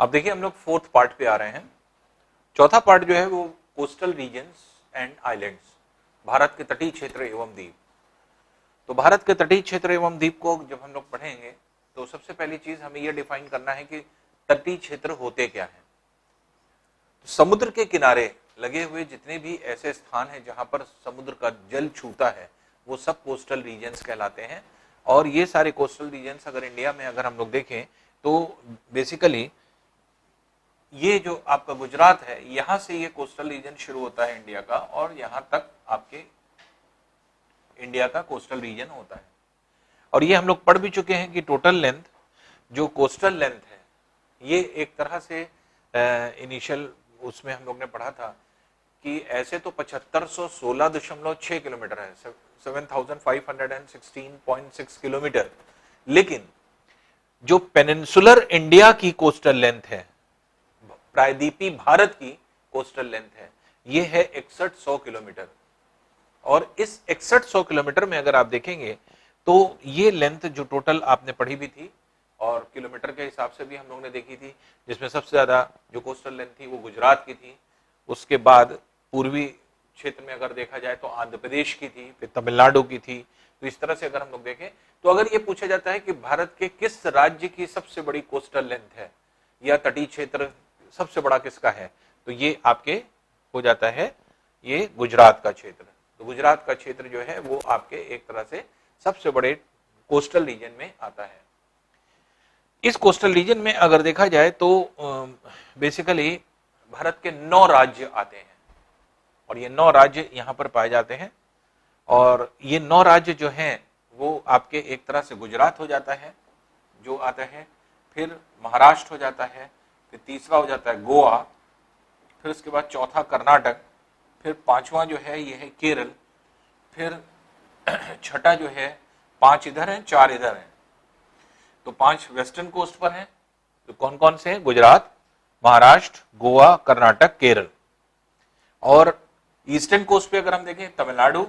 अब देखिए हम लोग फोर्थ पार्ट पे आ रहे हैं। चौथा पार्ट जो है वो coastal regions and islands, Bharat के तटीय क्षेत्र एवं द्वीप। तो भारत के तटीय क्षेत्र एवं द्वीप को जब हम लोग पढ़ेंगे तो सबसे पहली चीज हमें यह डिफाइन करना है कि तटीय क्षेत्र होते क्या है। तो समुद्र के किनारे लगे हुए जितने भी ऐसे स्थान हैं जहां पर समुद्र का जल छूता है वो सब कोस्टल रीजन्स कहलाते हैं। और ये सारे कोस्टल रीजन्स अगर इंडिया में अगर हम लोग देखें तो बेसिकली ये जो आपका गुजरात है यहां से ये कोस्टल रीजन शुरू होता है इंडिया का, और यहां तक आपके इंडिया का कोस्टल रीजन होता है। और ये हम लोग पढ़ भी चुके हैं कि टोटल लेंथ जो कोस्टल लेंथ है ये एक तरह से इनिशियल उसमें हम लोग ने पढ़ा था कि ऐसे तो 7516.6 किलोमीटर है, 7516.6 किलोमीटर, लेकिन जो पेनिनसुलर इंडिया की कोस्टल लेंथ है, प्रायद्वीपीय भारत की कोस्टल लेंथ है, ये है 6100 किलोमीटर। और इस 6100 किलोमीटर में अगर आप देखेंगे तो ये लेंथ जो टोटल आपने पढ़ी भी थी और किलोमीटर के हिसाब से भी हम लोग ने देखी थी, जिसमें सबसे ज्यादा जो कोस्टल लेंथ थी वो गुजरात की थी, उसके बाद पूर्वी क्षेत्र में अगर देखा जाए तो आंध्र प्रदेश की थी, फिर तमिलनाडु की थी। तो इस तरह से अगर हम लोग देखें तो अगर ये पूछा जाता है कि भारत के किस राज्य की सबसे बड़ी कोस्टल लेंथ है या तटीय क्षेत्र सबसे बड़ा किसका है, तो ये आपके हो जाता है ये गुजरात का क्षेत्र। तो गुजरात का क्षेत्र जो है वो आपके एक तरह से सबसे बड़े कोस्टल रीजन में आता है। इस कोस्टल रीजन में अगर देखा जाए तो बेसिकली भारत के 9 राज्य आते हैं और ये 9 राज्य यहां पर पाए जाते हैं। और ये 9 राज्य जो हैं वो आपके एक तरह से गुजरात हो जाता है जो आता है, फिर महाराष्ट्र हो जाता है, फिर तीसरा हो जाता है गोवा, फिर उसके बाद चौथा कर्नाटक, फिर पांचवा जो है ये है केरल, फिर छठा जो है 5 इधर हैं 4 इधर हैं, तो 5 वेस्टर्न कोस्ट पर हैं। तो कौन कौन से हैं? गुजरात, महाराष्ट्र, गोवा, कर्नाटक, केरल। और ईस्टर्न कोस्ट पे अगर हम देखें तमिलनाडु,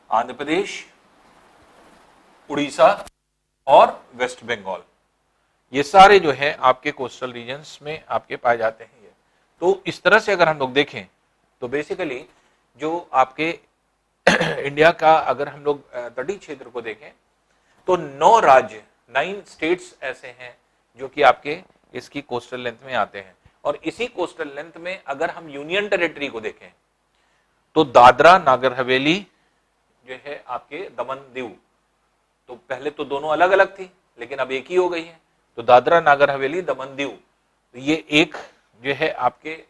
आंध्र प्रदेश, उड़ीसा और वेस्ट बंगाल, ये सारे जो है आपके कोस्टल रीजन्स में आपके पाए जाते हैं। ये तो इस तरह से अगर हम लोग देखें तो बेसिकली जो आपके इंडिया का अगर हम लोग तटीय क्षेत्र को देखें तो 9 राज्य 9 स्टेट्स ऐसे हैं जो कि आपके इसकी कोस्टल लेंथ में आते हैं। और इसी कोस्टल लेंथ में अगर हम यूनियन टेरिटरी को देखें तो दादरा नागर हवेली जो है आपके दमन दीव, तो पहले तो दोनों अलग अलग थी लेकिन अब एक ही हो गई है, तो दादरा नागर हवेली दमन दीव, तो ये एक जो है आपके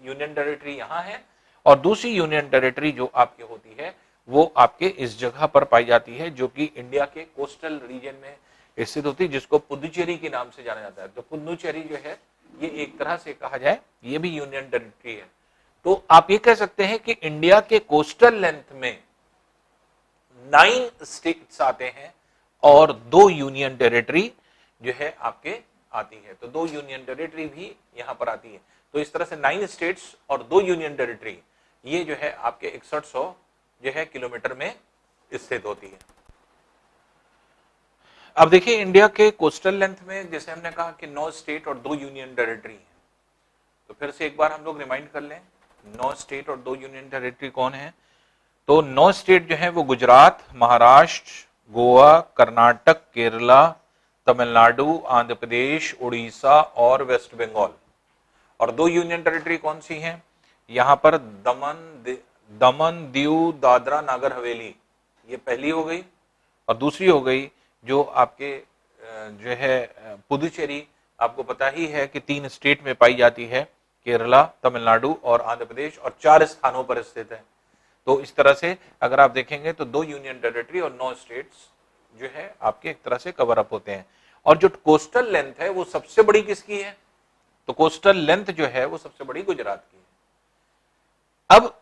यूनियन टेरिटरी यहां है। और दूसरी यूनियन टेरिटरी जो आपके होती है वो आपके इस जगह पर पाई जाती है जो कि इंडिया के कोस्टल रीजन में स्थित होती है, जिसको पुदुचेरी के नाम से जाना जाता है। तो पुदुचेरी जो है ये एक तरह से कहा जाए ये भी यूनियन टेरिटरी है। तो आप ये कह सकते हैं कि इंडिया के कोस्टल लेंथ में 9 स्टेट्स आते हैं और 2 यूनियन टेरिटरी जो है आपके आती है। तो 2 यूनियन टेरिटरी भी यहां पर आती है। तो इस तरह से 9 स्टेट्स और 2 यूनियन टेरिटरी ये जो है आपके 6100 जो है किलोमीटर में स्थित होती है। अब देखिए इंडिया के कोस्टल लेंथ में जैसे हमने कहा कि 9 स्टेट और 2 यूनियन टेरिटरी है, तो फिर से एक बार हम लोग रिमाइंड कर लें 9 स्टेट और 2 यूनियन टेरिटरी कौन है। तो 9 स्टेट जो है वो गुजरात, महाराष्ट्र, गोवा, कर्नाटक, केरला, तमिलनाडु, आंध्र प्रदेश, उड़ीसा और वेस्ट बंगाल। और 2 यूनियन टेरिटरी कौन सी हैं? यहां पर दमन दीव दादरा नागर हवेली, ये पहली हो गई, और दूसरी हो गई जो आपके जो है पुदुचेरी, आपको पता ही है कि 3 स्टेट में पाई जाती है, केरला, तमिलनाडु और आंध्र प्रदेश, और 4 स्थानों पर स्थित है। तो इस तरह से अगर आप देखेंगे तो 2 यूनियन टेरिटरी और 9 स्टेट्स जो है आपके एक तरह से कवर अप होते हैं। और जो कोस्टल लेंथ है वो सबसे बड़ी किसकी है? तो कोस्टल लेंथ जो है वो सबसे बड़ी गुजरात की है। अब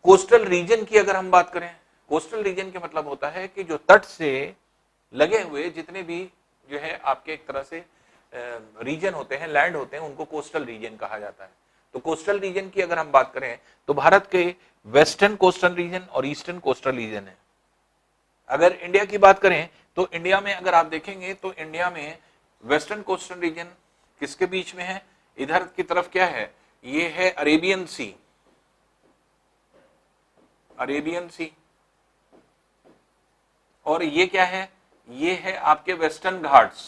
कोस्टल रीजन की अगर हम बात करें, कोस्टल रीजन का मतलब होता है कि जो तट से लगे हुए जितने भी जो है आपके एक तरह से रीजन होते हैं, लैंड होते हैं, उनको कोस्टल रीजन कहा जाता है। तो कोस्टल रीजन की अगर हम बात करें तो भारत के वेस्टर्न कोस्टल रीजन और ईस्टर्न कोस्टल रीजन है। अगर इंडिया की बात करें तो इंडिया में अगर आप देखेंगे तो इंडिया में वेस्टर्न कोस्टल रीजन किसके बीच में है, इधर की तरफ क्या है, ये है अरेबियन सी, अरेबियन सी, और ये क्या है, ये है आपके वेस्टर्न घाट्स।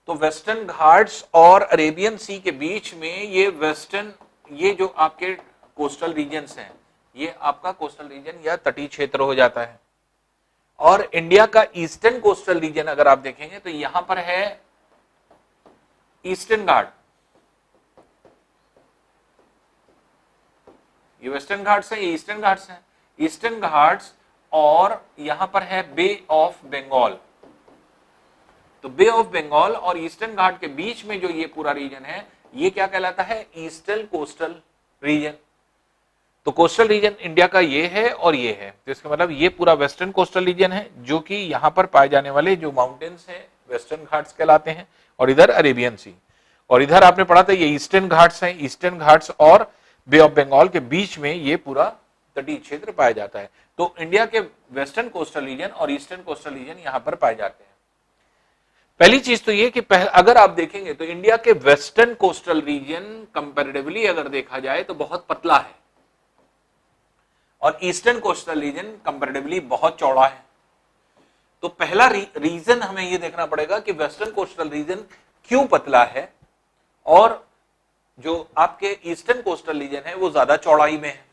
तो वेस्टर्न घाट्स और अरेबियन सी के बीच में ये वेस्टर्न, ये जो आपके कोस्टल रीजन्स हैं, ये आपका कोस्टल रीजन या तटीय क्षेत्र हो जाता है। और इंडिया का ईस्टर्न कोस्टल रीजन अगर आप देखेंगे तो यहां पर है ईस्टर्न घाट, ये वेस्टर्न घाट्स है, ये ईस्टर्न घाट्स है, ईस्टर्न घाट्स, और यहां पर है बे ऑफ बंगाल। तो बे ऑफ बंगाल और ईस्टर्न घाट के बीच में जो ये पूरा रीजन है, ये क्या कहलाता है, ईस्टर्न कोस्टल रीजन। तो कोस्टल रीजन इंडिया का ये है और ये है, तो इसका मतलब ये पूरा वेस्टर्न कोस्टल रीजन है, जो कि यहां पर पाए जाने वाले जो माउंटेन्स हैं वेस्टर्न घाट्स कहलाते हैं, और इधर अरेबियन सी, और इधर आपने पढ़ा था ये ईस्टर्न घाट्स हैं, ईस्टर्न घाट्स और बे ऑफ बंगाल के बीच में ये पूरा तटीय क्षेत्र पाया जाता है। तो इंडिया के वेस्टर्न कोस्टल रीजन और ईस्टर्न कोस्टल रीजन यहां पर पाए जाते हैं। पहली चीज तो ये कि अगर आप देखेंगे तो इंडिया के वेस्टर्न कोस्टल रीजन कंपैरेटिवली अगर देखा जाए तो बहुत पतला है, और ईस्टर्न कोस्टल रीजन कंपैरेटिवली बहुत चौड़ा है। तो पहला रीजन हमें यह देखना पड़ेगा कि वेस्टर्न कोस्टल रीजन क्यों पतला है, और जो आपके ईस्टर्न कोस्टल रीजन है वो ज्यादा चौड़ाई में है,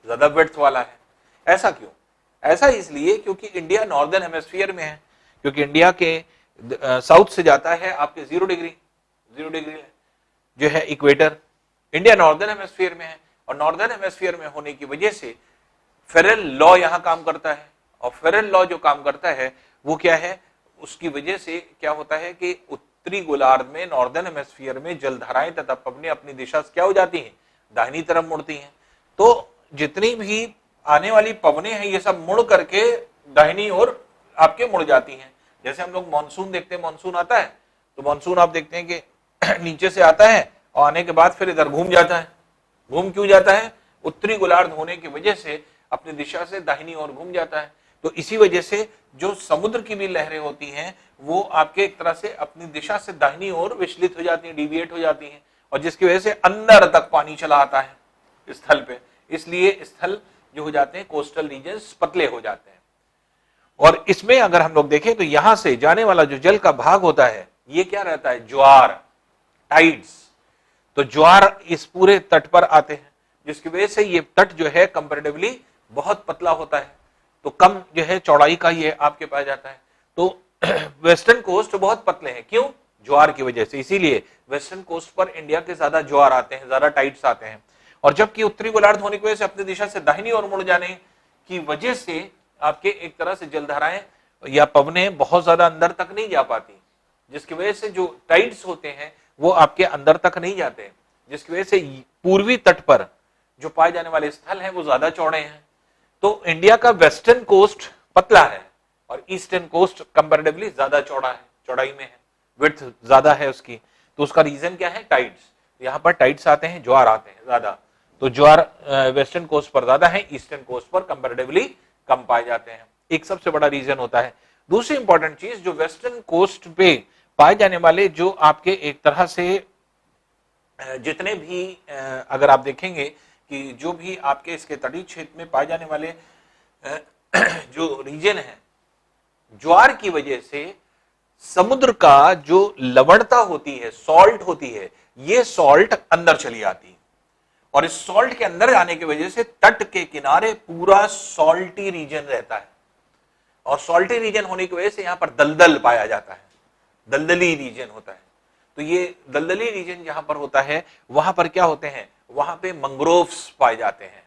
ज्यादा विड्थ वाला है। ऐसा क्यों? ऐसा इसलिए क्योंकि इंडिया नॉर्दर्न हेमिस्फीयर में है, क्योंकि इंडिया के साउथ से जाता है आपके 0 डिग्री जो है इक्वेटर, इंडिया नॉर्दर्न हेमिस्फीयर में है, और नॉर्दर्न हेमिस्फीयर में होने की वजह से फेरल लॉ यहां काम करता है, और फेरल लॉ जो काम करता है वो क्या है, उसकी वजह से क्या होता है कि उत्तरी गोलार्ध में नॉर्दर्न हेमिस्फीयर में जलधाराएं तथा पवनें अपनी दिशा से क्या हो जाती हैं, दाहिनी तरफ मुड़ती हैं। तो जितनी भी आने वाली पवनें हैं ये सब मुड़ करके दाहिनी ओर आपके मुड़ जाती हैं। जैसे हम लोग मानसून देखते हैं, मानसून आता है तो मानसून आप देखते हैं कि नीचे से आता है और आने के बाद फिर इधर घूम जाता है। घूम क्यों जाता है? उत्तरी गोलार्ध होने की वजह से अपनी दिशा से दाहिनी ओर घूम जाता है। तो इसी वजह से जो समुद्र की भी लहरें होती हैं वो आपके एक तरह से अपनी दिशा से दाहिनी ओर विचलित हो जाती हैं, डिविएट हो जाती हैं, और जिसकी वजह से अंदर तक पानी चला आता है स्थल पे। इसलिए स्थल जो हो जाते हैं कोस्टल रीजन्स पतले हो जाते हैं। और इसमें अगर हम लोग देखें तो यहां से जाने वाला जो जल का भाग होता है ये क्या रहता है, ज्वार, टाइड्स। तो ज्वार इस पूरे तट पर आते हैं, जिसकी वजह से ये तट जो है कंपैरेटिवली बहुत पतला होता है, तो कम जो है चौड़ाई का ये आपके पास जाता है। तो वेस्टर्न कोस्ट बहुत पतले हैं, क्यों? ज्वार की वजह से। इसीलिए वेस्टर्न कोस्ट पर इंडिया के ज्यादा ज्वार आते हैं, ज्यादा टाइड्स आते हैं। और जबकि उत्तरी गोलार्ध होने की वजह से अपनी दिशा से दाहिनी ओर मुड़ जाने की वजह से आपके एक तरह से जलधाराएं या पवनें बहुत ज्यादा अंदर तक नहीं जा पाती, जिसकी वजह से जो टाइड्स होते हैं वो आपके अंदर तक नहीं जाते, जिसकी वजह से पूर्वी तट पर जो पाए जाने वाले स्थल हैं वो ज्यादा चौड़े हैं। तो इंडिया का वेस्टर्न कोस्ट पतला है और ईस्टर्न कोस्ट कंपैरेटिवली ज्यादा चौड़ा है, चौड़ाई में है, विड्थ ज्यादा है उसकी। तो उसका रीजन क्या है? टाइड्स। यहाँ पर टाइड्स आते हैं, ज्वार आते हैं ज्यादा। तो ज्वार वेस्टर्न कोस्ट पर ज्यादा है, ईस्टर्न कोस्ट पर कंपैरेटिवली कम पाए जाते हैं। एक सबसे बड़ा रीजन होता है। दूसरी इंपॉर्टेंट चीज, जो वेस्टर्न कोस्ट पे पाए जाने वाले जो आपके एक तरह से जितने भी अगर आप देखेंगे कि जो भी आपके इसके तटीय क्षेत्र में पाए जाने वाले जो रीजन है, ज्वार की वजह से समुद्र का जो लवणता होती है, सॉल्ट होती है, ये सॉल्ट अंदर चली आती है, और इस सॉल्ट के अंदर आने की वजह से तट के किनारे पूरा सॉल्टी रीजन रहता है, और सॉल्टी रीजन होने की वजह से यहां पर दलदल पाया जाता है, दलदली रीजन होता है। तो ये दलदली रीजन जहां पर होता है वहां पर क्या होते हैं, वहां पे मैंग्रोव्स पाए जाते हैं।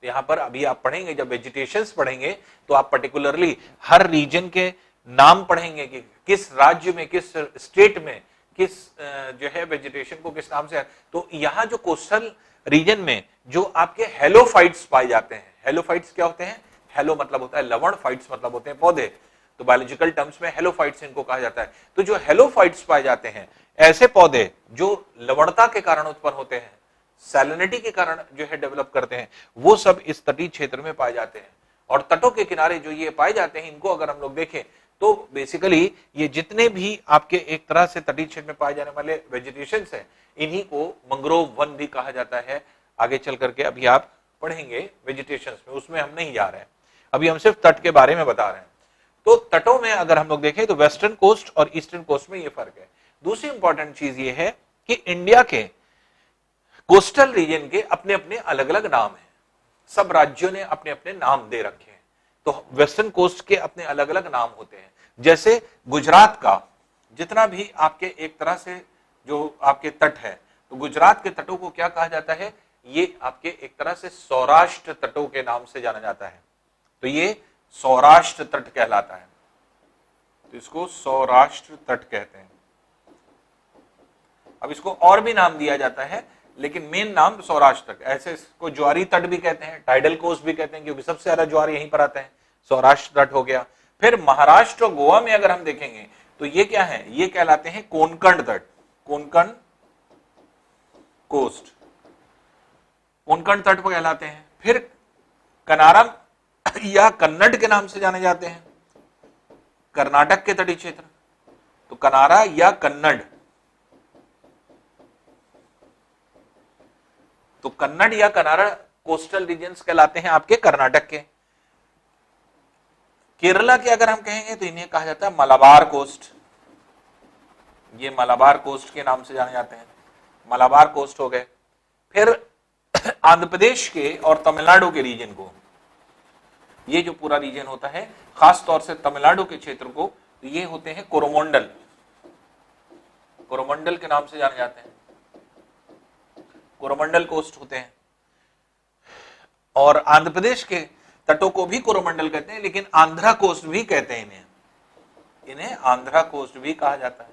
यहां पर अभी आप पढ़ेंगे, जब वेजिटेशंस पढ़ेंगे तो आप पर्टिकुलरली हर रीजन के नाम पढ़ेंगे कि किस राज्य में, किस स्टेट में किस जो है वेजिटेशन को किस नाम से। तो यहां जो कोस्टल रीजन में जो आपके हेलोफाइट्स पाए जाते हैं, हेलोफाइट्स क्या होते हैं? हेलो मतलब होता है लवण, फाइट्स मतलब होते हैं पौधे, तो बायोलॉजिकल टर्म्स में हेलोफाइट्स इनको कहा जाता है। तो जो हेलोफाइट्स पाए जाते हैं, ऐसे पौधे जो लवणता के कारण उत्पन्न होते हैं, सैलिनिटी के कारण जो है डेवलप करते हैं, वो सब इस तटीय क्षेत्र में पाए जाते हैं। और तटों के किनारे जो ये पाए जाते हैं, इनको अगर हम लोग देखें तो बेसिकली ये जितने भी आपके एक तरह से तटीय क्षेत्र में पाए जाने वाले वेजिटेशन है, इन्हीं को मैंग्रोव वन भी कहा जाता है। आगे चल करके अभी आप पढ़ेंगे वेजिटेशन में, उसमें हम नहीं जा रहे हैं, अभी हम सिर्फ तट के बारे में बता रहे हैं। तो तटों में अगर हम लोग देखें तो वेस्टर्न कोस्ट और ईस्टर्न कोस्ट में ये फर्क है। दूसरी इंपॉर्टेंट चीज ये है कि इंडिया के कोस्टल रीजन के अपने अपने अलग अलग नाम हैं, सब राज्यों ने अपने अपने नाम दे रखे हैं। तो वेस्टर्न कोस्ट के अपने अलग अलग नाम होते हैं। जैसे गुजरात का जितना भी आपके एक तरह से जो आपके तट है, तो गुजरात के तटों को क्या कहा जाता है, ये आपके एक तरह से सौराष्ट्र तटों के नाम से जाना जाता है। तो ये सौराष्ट्र तट कहलाता है, तो इसको सौराष्ट्र तट कहते हैं। अब इसको और भी नाम दिया जाता है, लेकिन मेन नाम सौराष्ट्र तट। ऐसे इसको ज्वारी तट भी कहते हैं, टाइडल कोस्ट भी कहते हैं, क्योंकि सबसे ज्यादा ज्वार यहीं पर आते हैं। सौराष्ट्र तट हो गया। फिर महाराष्ट्र और गोवा में अगर हम देखेंगे तो ये क्या है, ये कहलाते हैं कोंकण तट, कोंकण कोस्ट, कोंकण तट को कहलाते हैं। फिर कनारा या कन्नड़ के नाम से जाने जाते हैं, कर्नाटक के तटीय क्षेत्र, तो कनारा या कन्नड़, तो कन्नड़ या कनारा कोस्टल रीजन्स कहलाते हैं आपके कर्नाटक के। केरला के अगर हम कहेंगे तो इन्हें कहा जाता है मलाबार कोस्ट, ये मलाबार कोस्ट के नाम से जाने जाते हैं, मलाबार कोस्ट हो गए। फिर आंध्र प्रदेश के और तमिलनाडु के रीजन को, ये जो पूरा रीजन होता है, खास तौर से तमिलनाडु के क्षेत्र को, तो ये होते हैं कोरोमंडल, कोरोमंडल के नाम से जाने जाते हैं, कोरोमंडल कोस्ट होते हैं। और आंध्र प्रदेश के तटों को भी कोरोमंडल कहते हैं, लेकिन आंध्रा कोस्ट भी कहते हैं इन्हें, इन्हें आंध्रा कोस्ट भी कहा जाता है।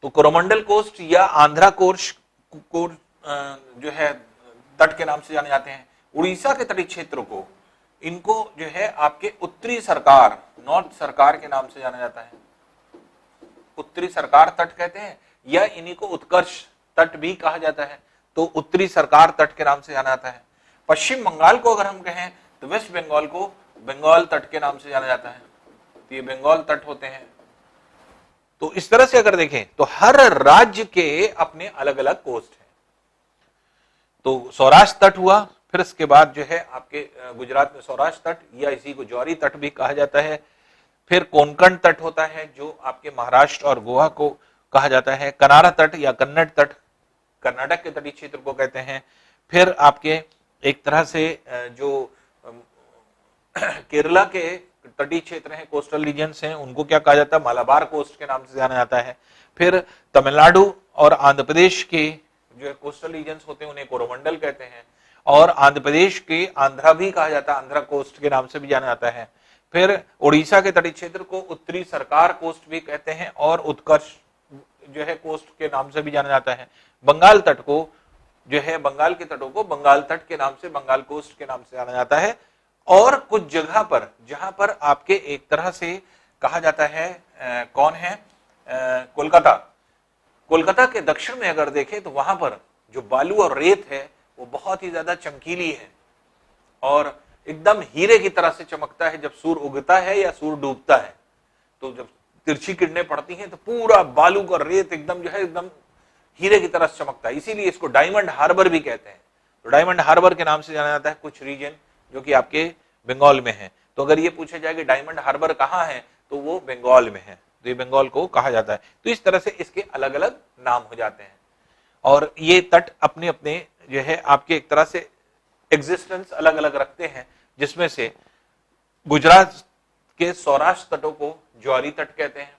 तो कोरोमंडल कोस्ट या आंध्रा कोस्ट को जो है तट के नाम से जाने जाते हैं। उड़ीसा के तटीय क्षेत्र को, इनको जो है आपके उत्तरी सरकार, नॉर्थ सरकार के नाम से जाना जाता है, उत्तरी सरकार तट कहते हैं, या इन्हीं को उत्कर्ष तट भी कहा जाता है, तो उत्तरी सरकार तट के नाम से जाना जाता है। पश्चिम बंगाल को अगर हम कहें तो वेस्ट बंगाल को बंगाल तट के नाम से जाना जाता है, तो ये बंगाल तट होते हैं। तो इस तरह से अगर देखें तो हर राज्य के अपने अलग अलग कोस्ट हैं। तो सौराष्ट्र तट हुआ, फिर इसके बाद जो है आपके गुजरात में सौराष्ट्र तट या इसी को ज्वारी तट भी कहा जाता है। फिर कोंकण तट होता है जो आपके महाराष्ट्र और गोवा को कहा जाता है। कनारा तट या कन्नड़ तट कर्नाटक के तटीय क्षेत्र को कहते हैं। फिर आपके एक तरह से जो केरला के तटीय क्षेत्र हैं, कोस्टल रीजन्स हैं, उनको क्या कहा जाता है, मलाबार कोस्ट के नाम से जाना जाता है। फिर तमिलनाडु और आंध्र प्रदेश के जो है कोस्टल रीजन्स होते हैं उन्हें कोरोमंडल कहते हैं, और आंध्र प्रदेश के आंध्रा भी कहा जाता है, आंध्रा कोस्ट के नाम से भी जाना जाता है। फिर उड़ीसा के तटीय क्षेत्र को उत्तरी सरकार कोस्ट भी कहते हैं और उत्कर्ष जो है कोस्ट के नाम से भी जाना जाता है। बंगाल तट को जो है, बंगाल के तटों को बंगाल तट के नाम से, बंगाल कोस्ट के नाम से जाना जाता है। और कुछ जगह पर जहां पर आपके एक तरह से कहा जाता है कौन है, कोलकाता, कोलकाता के दक्षिण में अगर देखें तो वहां पर जो बालू और रेत है वो बहुत ही ज्यादा चमकीली है और एकदम हीरे की तरह से चमकता है जब सूर्य उगता है या सूर्य डूबता है। तो जब तिरछी किरणें पड़ती हैं तो पूरा बालू और रेत एकदम जो है एकदम हीरे की तरह चमकता है, इसीलिए इसको डायमंड हार्बर भी कहते हैं। तो डायमंड हार्बर के नाम से जाना जाता है कुछ रीजन जो कि आपके बंगाल में है। तो अगर ये पूछा जाए कि डायमंड हार्बर कहाँ है तो वो बंगाल में है, तो ये बंगाल को कहा जाता है। तो इस तरह से इसके अलग अलग नाम हो जाते हैं और ये तट अपने अपने जो है आपके एक तरह से एग्जिस्टेंस अलग अलग रखते हैं, जिसमें से गुजरात के सौराष्ट्र तटों को ज्वारी तट कहते हैं।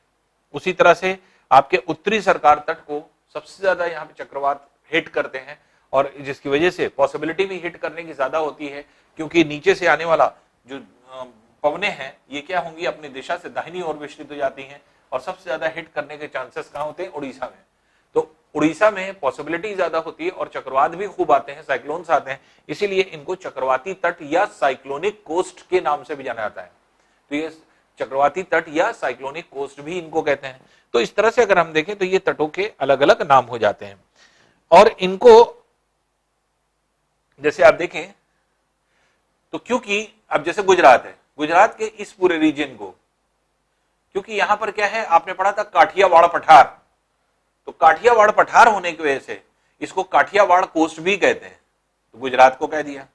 उसी तरह से आपके उत्तरी सरकार तट को सबसे ज्यादा यहाँ पे चक्रवात हिट करते हैं और जिसकी वजह से पॉसिबिलिटी भी हिट करने की ज्यादा होती है, क्योंकि नीचे से आने वाला जो पवने हैं ये क्या होंगी, अपनी दिशा से दाहिनी ओर विचलित हो जाती हैं और सबसे ज्यादा हिट करने के चांसेस कहाँ होते हैं, उड़ीसा में। तो उड़ीसा में पॉसिबिलिटी ज्यादा होती है और चक्रवात भी खूब आते हैं, साइक्लोन्स आते हैं, इसीलिए इनको चक्रवाती तट या साइक्लोनिक कोस्ट के नाम से भी जाना जाता है। तो ये चक्रवाती तट या साइक्लोनिक कोस्ट भी इनको कहते हैं। तो इस तरह से अगर हम देखें तो ये तटों के अलग अलग नाम हो जाते हैं और इनको जैसे आप देखें तो क्योंकि अब जैसे गुजरात है, गुजरात के इस पूरे रीजन को, क्योंकि यहां पर क्या है, आपने पढ़ा था काठियावाड़ पठार, तो काठियावाड़ पठार होने की वजह से इसको काठियावाड़ कोस्ट भी कहते हैं, तो गुजरात को कह दिया,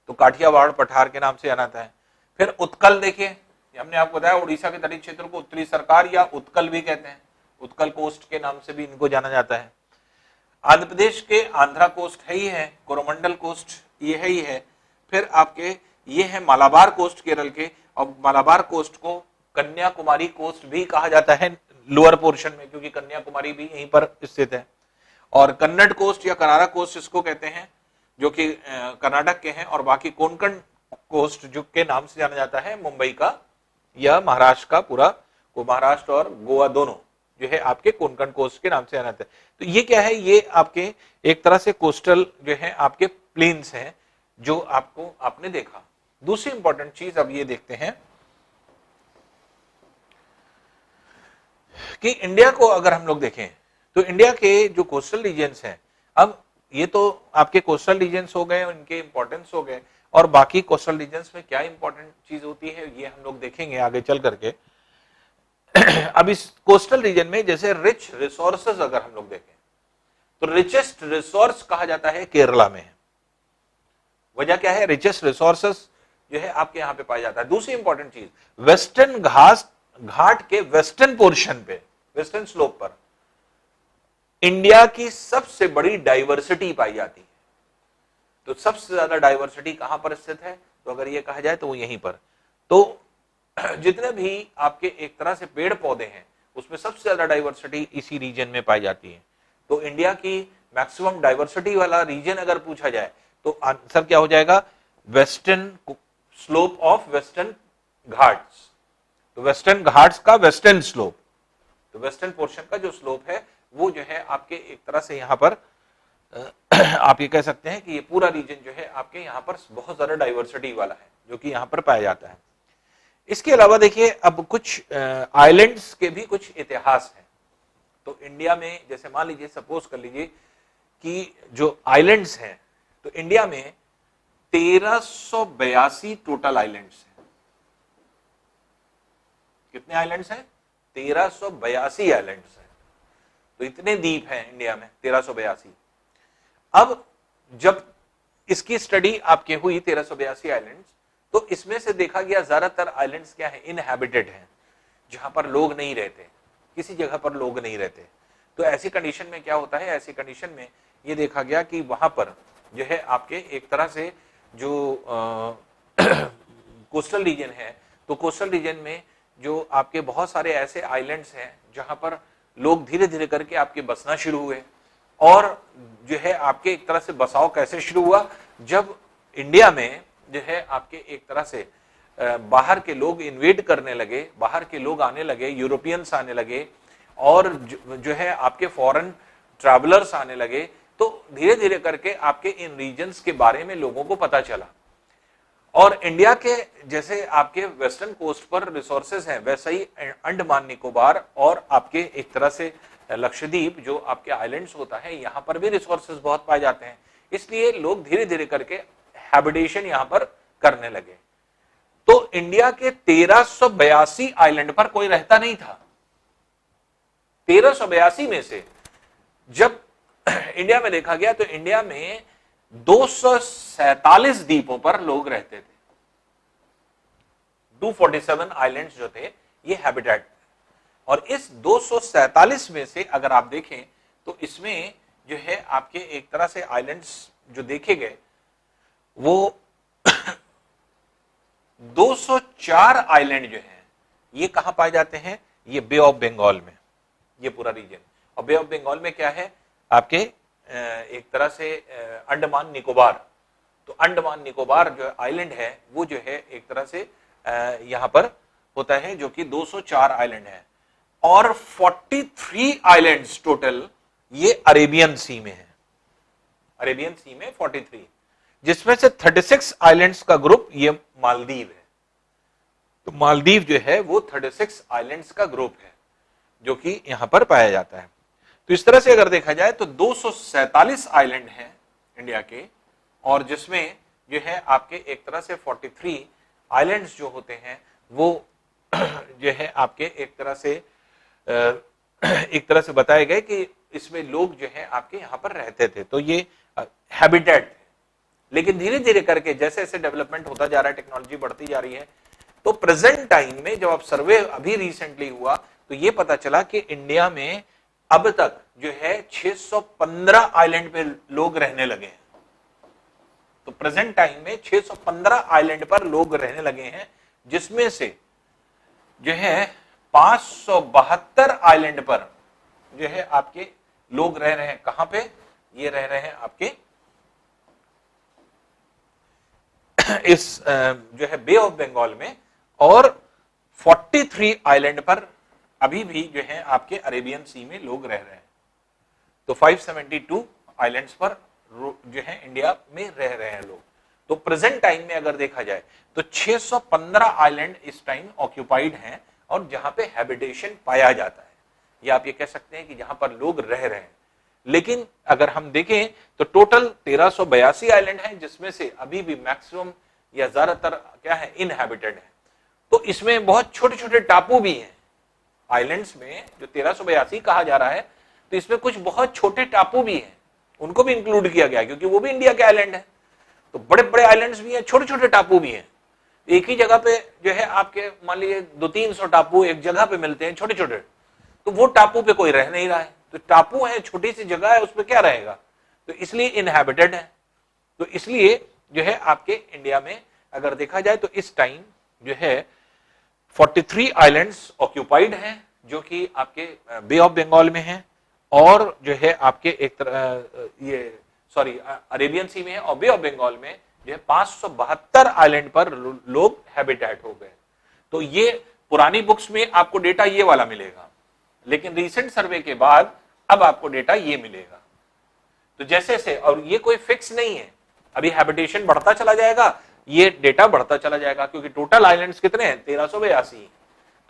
तो काठियावाड़ पठार के नाम से जाना जाता है। फिर उत्कल, देखिए हमने आपको बताया उड़ीसा के तटीय क्षेत्र को उत्तरी सरकार या उत्कल भी कहते हैं, उत्कल कोस्ट के नाम से भी इनको जाना जाता है। आंध्र प्रदेश के आंध्रा कोस्ट है ही है, कोरोमंडल कोस्ट ये है ही है। फिर आपके ये है मालाबार कोस्ट केरल के, और मालाबार कोस्ट को कन्याकुमारी कोस्ट भी कहा जाता है लोअर पोर्शन में, क्योंकि कन्याकुमारी भी यहीं पर स्थित है। और कन्नड़ कोस्ट या करारा कोस्ट इसको कहते हैं, जो कि कर्नाटक के हैं। और बाकी कोंकण कोस्ट जो के नाम से जाना जाता है मुंबई का या महाराष्ट्र का पूरा, को महाराष्ट्र और गोवा दोनों जो है आपके कोंकण कोस्ट के नाम से जाना जाता है। तो ये क्या है, ये आपके एक तरह से कोस्टल जो है आपके प्लेन्स हैं जो आपको आपने देखा। दूसरी इंपॉर्टेंट चीज अब ये देखते हैं कि इंडिया को अगर हम लोग देखें तो इंडिया के जो कोस्टल रीजन्स हैं, अब ये तो आपके कोस्टल रीजन्स हो गए, इनके इंपॉर्टेंस हो गए, और बाकी कोस्टल रीजन्स में क्या इंपॉर्टेंट चीज होती है ये हम लोग देखेंगे आगे चल करके। अब इस कोस्टल रीजन में जैसे रिच रिसोर्सेज अगर हम लोग देखें तो रिचेस्ट रिसोर्स कहा जाता है केरला में है। वजह क्या है, रिचेस्ट रिसोर्सेज जो है आपके यहां पे पाया जाता है। दूसरी इंपॉर्टेंट चीज, वेस्टर्न घाट के वेस्टर्न पोर्शन पे, वेस्टर्न स्लोप पर इंडिया की सबसे बड़ी डाइवर्सिटी पाई जाती है। तो सबसे ज्यादा डाइवर्सिटी कहां पर स्थित है, तो अगर ये कहा जाए तो वो यहीं पर। तो जितने भी आपके एक तरह से पेड़ पौधे हैं उसमें सबसे ज्यादा डाइवर्सिटी इसी रीजन में पाई जाती है। तो इंडिया की मैक्सिमम डाइवर्सिटी वाला रीजन अगर पूछा जाए तो आंसर क्या हो जाएगा, western slope of western Ghats. तो वेस्टर्न घाट्स का वेस्टर्न स्लोप, तो वेस्टर्न पोर्शन का जो स्लोप है वो जो है आपके एक तरह से यहां पर आप ये कह सकते हैं कि ये पूरा रीजन जो है आपके यहां पर बहुत ज्यादा डाइवर्सिटी वाला है जो कि यहां पर पाया जाता है। इसके अलावा देखिए अब कुछ आइलैंड्स के भी कुछ इतिहास है। तो इंडिया में जैसे मान लीजिए, सपोज कर लीजिए कि जो आइलैंड्स हैं, तो इंडिया में 1382 टोटल आइलैंड्स हैं। कितने आइलैंड्स हैं, 1382 आइलैंड्स हैं। तो इतने द्वीप हैं इंडिया में 1382। अब जब इसकी स्टडी आपके हुई 1382 आइलैंड्स, तो इसमें से देखा गया ज्यादातर आइलैंड्स क्या है, इनहैबिटेड हैं, जहां पर लोग नहीं रहते, किसी जगह पर लोग नहीं रहते। तो ऐसी कंडीशन में क्या होता है, ऐसी कंडीशन में ये देखा गया कि वहां पर जो है आपके एक तरह से जो कोस्टल रीजन है, तो कोस्टल रीजन में जो आपके बहुत सारे ऐसे आइलैंड्स हैं जहां पर लोग धीरे धीरे करके आपके बसना शुरू हुए। और जो है आपके एक तरह से बसाव कैसे शुरू हुआ, जब इंडिया में जो है आपके एक तरह से बाहर के लोग इन्वेड करने लगे, बाहर के लोग आने लगे, यूरोपियंस आने लगे, और जो है आपके फॉरेन ट्रैवलर्स आने लगे, तो धीरे धीरे करके आपके इन रीजन्स के बारे में लोगों को पता चला। और इंडिया के जैसे आपके वेस्टर्न कोस्ट पर रिसोर्सेज हैं, वैसे ही अंडमान निकोबार और आपके एक तरह से लक्षद्वीप जो आपके आइलैंड्स होता है, यहां पर भी रिसोर्सेज बहुत पाए जाते हैं। इसलिए लोग धीरे धीरे करके हैबिटेशन यहां पर करने लगे। तो इंडिया के 1382 आइलैंड पर कोई रहता नहीं था। 1382 में से जब इंडिया में देखा गया तो इंडिया में 247 द्वीपों पर लोग रहते थे। 247 आइलैंड्स जो थे ये हैबिटेट, और इस 247 में से अगर आप देखें तो इसमें जो है आपके एक तरह से आइलैंड्स जो देखे गए वो 204 आइलैंड जो हैं ये कहां पाए जाते हैं, ये बे ऑफ बंगाल में, ये पूरा रीजन। और बे ऑफ बंगाल में क्या है आपके एक तरह से अंडमान निकोबार। तो अंडमान निकोबार जो आइलैंड है वो जो है एक तरह से यहां पर होता है, जो कि 204 आइलैंड है। और 43 आइलैंड्स टोटल ये अरेबियन सी में है, अरेबियन सी में 43, जिसमें से 36 आइलैंड्स का ग्रुप ये मालदीव है। तो मालदीव जो है वो 36 आइलैंड्स का ग्रुप है जो कि यहां पर पाया जाता है। तो इस तरह से अगर देखा जाए तो 247 आइलैंड हैं इंडिया के, और जिसमें जो है आपके एक तरह से 43 आइलैंड्स जो होते हैं वो जो है आपके एक तरह से बताए गए कि इसमें लोग जो है आपके यहां पर रहते थे, तो ये हैबिटेट थे। लेकिन धीरे धीरे करके जैसे जैसे डेवलपमेंट होता जा रहा है, टेक्नोलॉजी बढ़ती जा रही है, तो प्रेजेंट टाइम में जब आप सर्वे अभी रिसेंटली हुआ तो ये पता चला कि इंडिया में अब तक जो है 615 आइलैंड पे लोग रहने लगे हैं। तो प्रेजेंट टाइम में 615 आइलैंड पर लोग रहने लगे हैं, जिसमें से जो है 572 आइलैंड पर जो है आपके लोग रह रहे हैं। कहां पे ये रह रहे हैं? आपके इस जो है बे ऑफ बंगाल में, और 43 आइलैंड पर अभी भी जो है आपके अरेबियन सी में लोग रह रहे हैं। तो 572 आइलैंड्स पर जो है इंडिया में रह रहे हैं लोग। तो प्रेजेंट टाइम में अगर देखा जाए तो 615 आइलैंड इस टाइम ऑक्यूपाइड हैं और जहां पे हैबिटेशन पाया जाता है, या आप ये कह सकते हैं कि जहां पर लोग रह रहे हैं। लेकिन अगर हम देखें तो टोटल 1382 आइलैंड हैं, जिसमें से अभी भी मैक्सिमम या ज्यादातर क्या है? इनहैबिटेड है। तो इसमें बहुत छोटे छोटे टापू भी हैं आइलैंड्स में, जो 1382 कहा जा रहा है, तो इसमें कुछ बहुत छोटे टापू भी हैं, उनको भी इंक्लूड किया गया क्योंकि वो भी इंडिया के आइलैंड है। तो बड़े बड़े आइलैंड्स भी हैं, छोटे छोटे टापू भी हैं। एक ही जगह पे जो है आपके मान लीजिए 200-300 टापू एक जगह पे मिलते हैं छोटे छोटे, तो वो टापू पे कोई रह नहीं रहा है। तो टापू है, छोटी सी जगह है, उस पर क्या रहेगा? तो इसलिए इनहैबिटेड है। तो इसलिए जो है आपके इंडिया में अगर देखा जाए तो इस टाइम जो है 43 आइलैंड्स ऑक्यूपाइड हैं, जो कि आपके बे ऑफ बंगाल में हैं, और जो है आपके एक तरह ये सॉरी अरेबियन सी में है, और बे ऑफ बंगाल में जो है 572 आइलैंड पर लोग हैबिटेट हो गए। तो ये पुरानी बुक्स में आपको डेटा ये वाला मिलेगा, लेकिन रिसेंट सर्वे के बाद अब आपको डेटा ये मिलेगा। तो जैसे से, और ये कोई फिक्स नहीं है, अभी हैबिटेशन बढ़ता चला जाएगा, ये डेटा बढ़ता चला जाएगा, क्योंकि टोटल आइलैंड्स कितने हैं? 1382।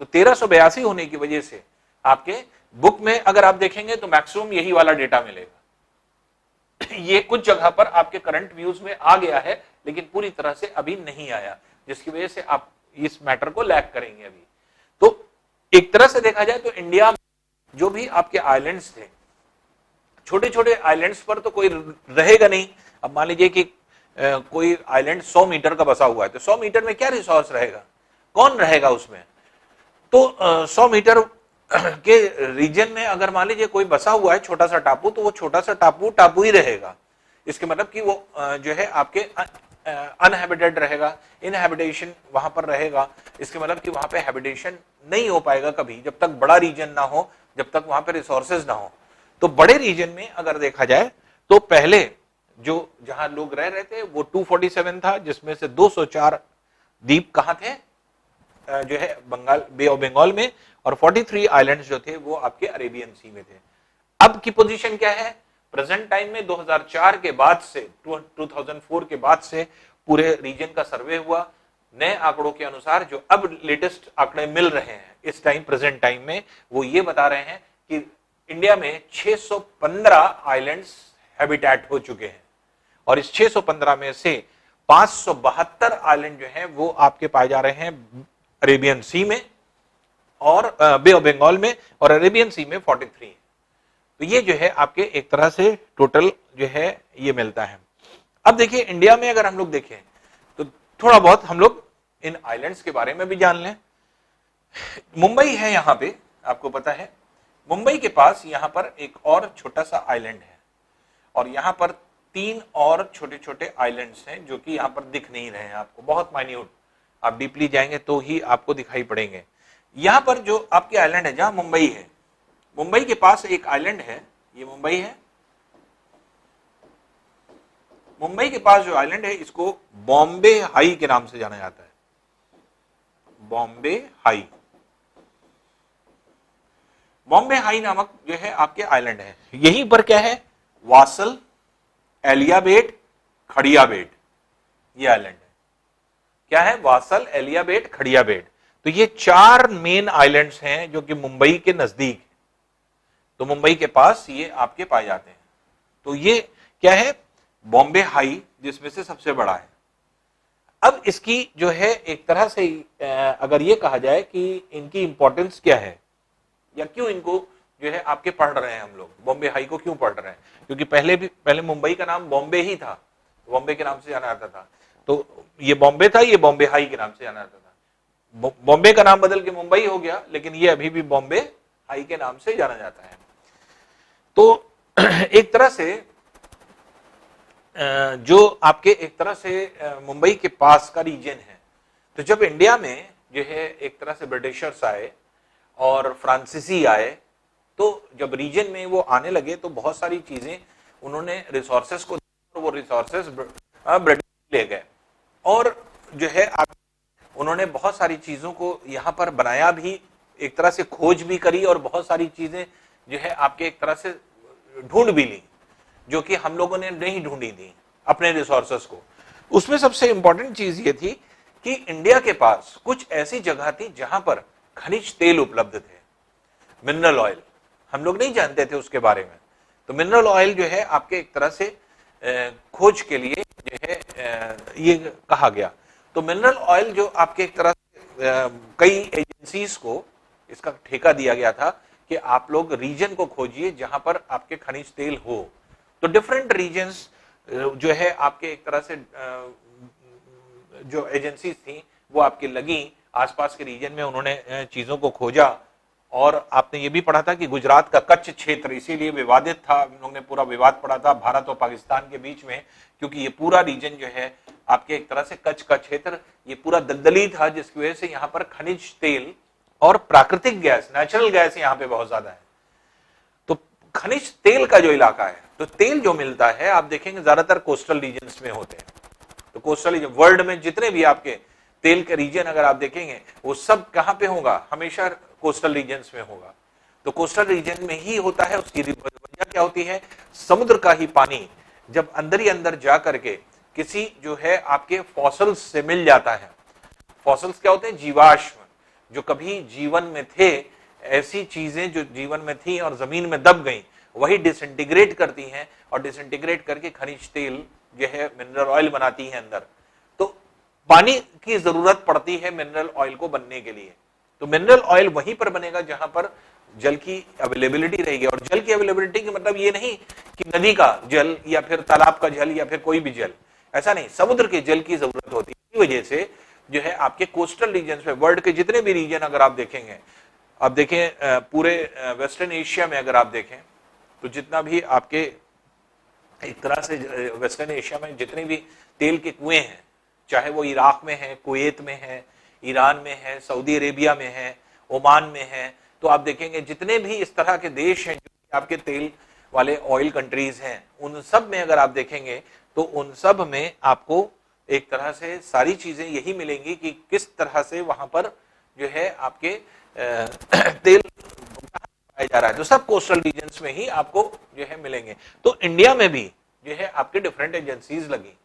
तो 1382 होने की वजह से आपके बुक में अगर आप देखेंगे तो मैक्सिमम यही वाला डेटा मिलेगा। ये कुछ जगह पर आपके करंट व्यूज में आ गया है, लेकिन पूरी तरह से अभी नहीं आया, जिसकी वजह से आप इस मैटर को लैग करेंगे अभी। तो एक तरह से देखा जाए तो इंडिया में जो भी आपके आइलैंड्स थे, छोटे छोटे आइलैंड्स पर तो कोई रहेगा नहीं। अब मान लीजिए कि कोई आइलैंड 100 मीटर का बसा हुआ है, तो 100 मीटर में क्या रिसोर्स रहेगा? कौन रहेगा उसमें? तो 100 मीटर के रीजन में अगर मान लीजिए कोई बसा हुआ है छोटा सा टापू, तो वो छोटा सा टापू ही रहेगा। इसके मतलब कि वो जो है आपके अनहैबिटेड रहेगा, इनहैबिटेशन वहां पर रहेगा। इसके मतलब कि वहां पे हैबिटेशन नहीं हो पाएगा कभी, जब तक बड़ा रीजन ना हो, जब तक वहां पे रिसोर्सेज ना हो। तो बड़े रीजन में अगर देखा जाए तो पहले जो जहां लोग रह रहे थे वो 247 था, जिसमें से 204 द्वीप कहां थे? जो है बंगाल, बे ऑफ बंगाल में, और 43 आइलैंड्स जो थे वो आपके अरेबियन सी में थे। अब की पोजीशन क्या है? प्रेजेंट टाइम में 2004 के बाद से 2004 के बाद से पूरे रीजन का सर्वे हुआ। नए आंकड़ों के अनुसार जो अब लेटेस्ट आंकड़े मिल रहे हैं इस टाइम प्रेजेंट टाइम में, वो ये बता रहे हैं कि इंडिया में 615 आइलैंड्स हैबिटेट हो चुके हैं, और इस 615 में से 572 आइलैंड जो हैं वो आपके पाए जा रहे हैं अरेबियन सी में और बे ऑफ बंगाल में, और अरेबियन सी में 43 है। तो ये जो है आपके एक तरह से टोटल जो है ये मिलता है। अब देखिए इंडिया में अगर हम लोग देखें तो थोड़ा बहुत हम लोग इन आइलैंड्स के बारे में भी जान लें। मुंबई है यहां पे, आपको पता है मुंबई के पास यहां पर एक और छोटा सा आइलैंड है, और यहां पर 3 और छोटे छोटे आइलैंड्स हैं जो कि यहां पर दिख नहीं रहे हैं आपको, बहुत माइन्यूट, आप डीपली जाएंगे तो ही आपको दिखाई पड़ेंगे। यहां पर जो आपके आइलैंड है, जहां मुंबई है, मुंबई के पास एक आइलैंड है, ये मुंबई है। मुंबई के पास जो आइलैंड है इसको बॉम्बे हाई के नाम से जाना जाता है, बॉम्बे हाई। बॉम्बे हाई नामक जो है आपके आइलैंड है। यहीं पर क्या है? वासल, एलियाबेट, खड़ियाबेट, ये आइलैंड है। क्या है? वासल, एलियाबेट, खड़ियाबेट। तो ये 4 मेन आइलैंड्स हैं जो कि मुंबई के नजदीक है। तो मुंबई के पास ये आपके पाए जाते हैं। तो ये क्या है? बॉम्बे हाई, जिसमें से सबसे बड़ा है। अब इसकी जो है एक तरह से अगर ये कहा जाए कि इनकी इंपॉर्टेंस क्या है या क्यों इनको जो है आपके पढ़ रहे हैं हम लोग, बॉम्बे हाई को क्यों पढ़ रहे हैं, क्योंकि पहले मुंबई का नाम बॉम्बे ही था, बॉम्बे के नाम से जाना जाता था। तो ये बॉम्बे था, ये बॉम्बे हाई के नाम से जाना जाता था। बॉम्बे का नाम बदल के मुंबई हो गया, लेकिन ये अभी भी बॉम्बे हाई के नाम से जाना जाता है। तो एक तरह से जो आपके एक तरह से मुंबई के पास का रीजन है, तो जब इंडिया में जो है एक तरह से ब्रिटिशर्स आए और फ्रांसीसी आए, तो जब रीजन में वो आने लगे तो बहुत सारी चीजें उन्होंने रिसोर्सेस को, वो रिसोर्सेस ब्रिटिश ले गए और जो है उन्होंने बहुत सारी चीजों को यहाँ पर बनाया भी, एक तरह से खोज भी करी और बहुत सारी चीजें जो है आपके एक तरह से ढूंढ भी ली, जो कि हम लोगों ने नहीं ढूंढी थी अपने रिसोर्सेस को। उसमें सबसे इंपॉर्टेंट चीज ये थी कि इंडिया के पास कुछ ऐसी जगह थी जहां पर खनिज तेल उपलब्ध थे, मिनरल ऑयल, हम लोग नहीं जानते थे उसके बारे में। तो मिनरल ऑयल जो है आपके एक तरह से खोज के लिए जो है ये कहा गया। तो मिनरल ऑयल जो आपके एक तरह से कई एजेंसीज को इसका ठेका दिया गया था कि आप लोग रीजन को खोजिए जहां पर आपके खनिज तेल हो। तो डिफरेंट रीजन्स जो है आपके एक तरह से जो एजेंसीज थी वो आपके लगी आसपास के रीजन में, उन्होंने चीजों को खोजा। और आपने ये भी पढ़ा था कि गुजरात का कच्छ क्षेत्र इसीलिए विवादित था, हम लोग ने पूरा विवाद पढ़ा था भारत और पाकिस्तान के बीच में, क्योंकि ये पूरा रीजन जो है आपके एक तरह से कच्छ का क्षेत्र ये पूरा दलदली था, जिसकी वजह से यहाँ पर खनिज तेल और प्राकृतिक गैस, नेचुरल गैस यहाँ पे बहुत ज्यादा है। तो खनिज तेल का जो इलाका है, तो तेल जो मिलता है आप देखेंगे ज्यादातर कोस्टल रीजन्स में होते हैं। तो कोस्टल रीजन, वर्ल्ड में जितने भी आपके तेल के रीजन अगर आप देखेंगे वो सब कहां पे होगा, हमेशा कोस्टल रीजन्स में होगा। तो कोस्टल रीजन में ही होता है। उसकी वजह क्या होती है, समुद्र का ही पानी जब अंदर ही अंदर जा करके किसी जो है आपके फॉसल्स से मिल जाता है। फॉसल्स क्या होते हैं, जीवाश्म, जो कभी जीवन में थे, ऐसी चीजें जो जीवन में थी और जमीन में दब गई, वही डिसइंटीग्रेट करती हैं और डिसइंटीग्रेट करके खनिज तेल जो है मिनरल ऑयल बनाती है अंदर। तो पानी की जरूरत पड़ती है मिनरल ऑयल को बनने के लिए। तो मिनरल ऑयल वहीं पर बनेगा जहां पर जल की अवेलेबिलिटी रहेगी। और जल की अवेलेबिलिटी का मतलब ये नहीं कि नदी का जल या फिर तालाब का जल या फिर कोई भी जल, ऐसा नहीं, समुद्र के जल की जरूरत होती है। इसी वजह से जो है आपके कोस्टल रीजन में, वर्ल्ड के जितने भी रीजन अगर आप देखेंगे, आप देखें पूरे वेस्टर्न एशिया में अगर आप देखें तो जितना भी आपके एक तरह से वेस्टर्न एशिया में जितने भी तेल के कुएं हैं, चाहे वो इराक में है, कुवैत में है, ईरान में है, सऊदी अरेबिया में है, ओमान में है, तो आप देखेंगे जितने भी इस तरह के देश हैं जो आपके तेल वाले ऑयल कंट्रीज हैं, उन सब में अगर आप देखेंगे तो उन सब में आपको एक तरह से सारी चीजें यही मिलेंगी कि किस तरह से वहां पर जो है आपके तेल पाया जा रहा है। तो सब कोस्टल रीजन्स में ही आपको जो है मिलेंगे। तो इंडिया में भी जो है आपके डिफरेंट एजेंसीज लगी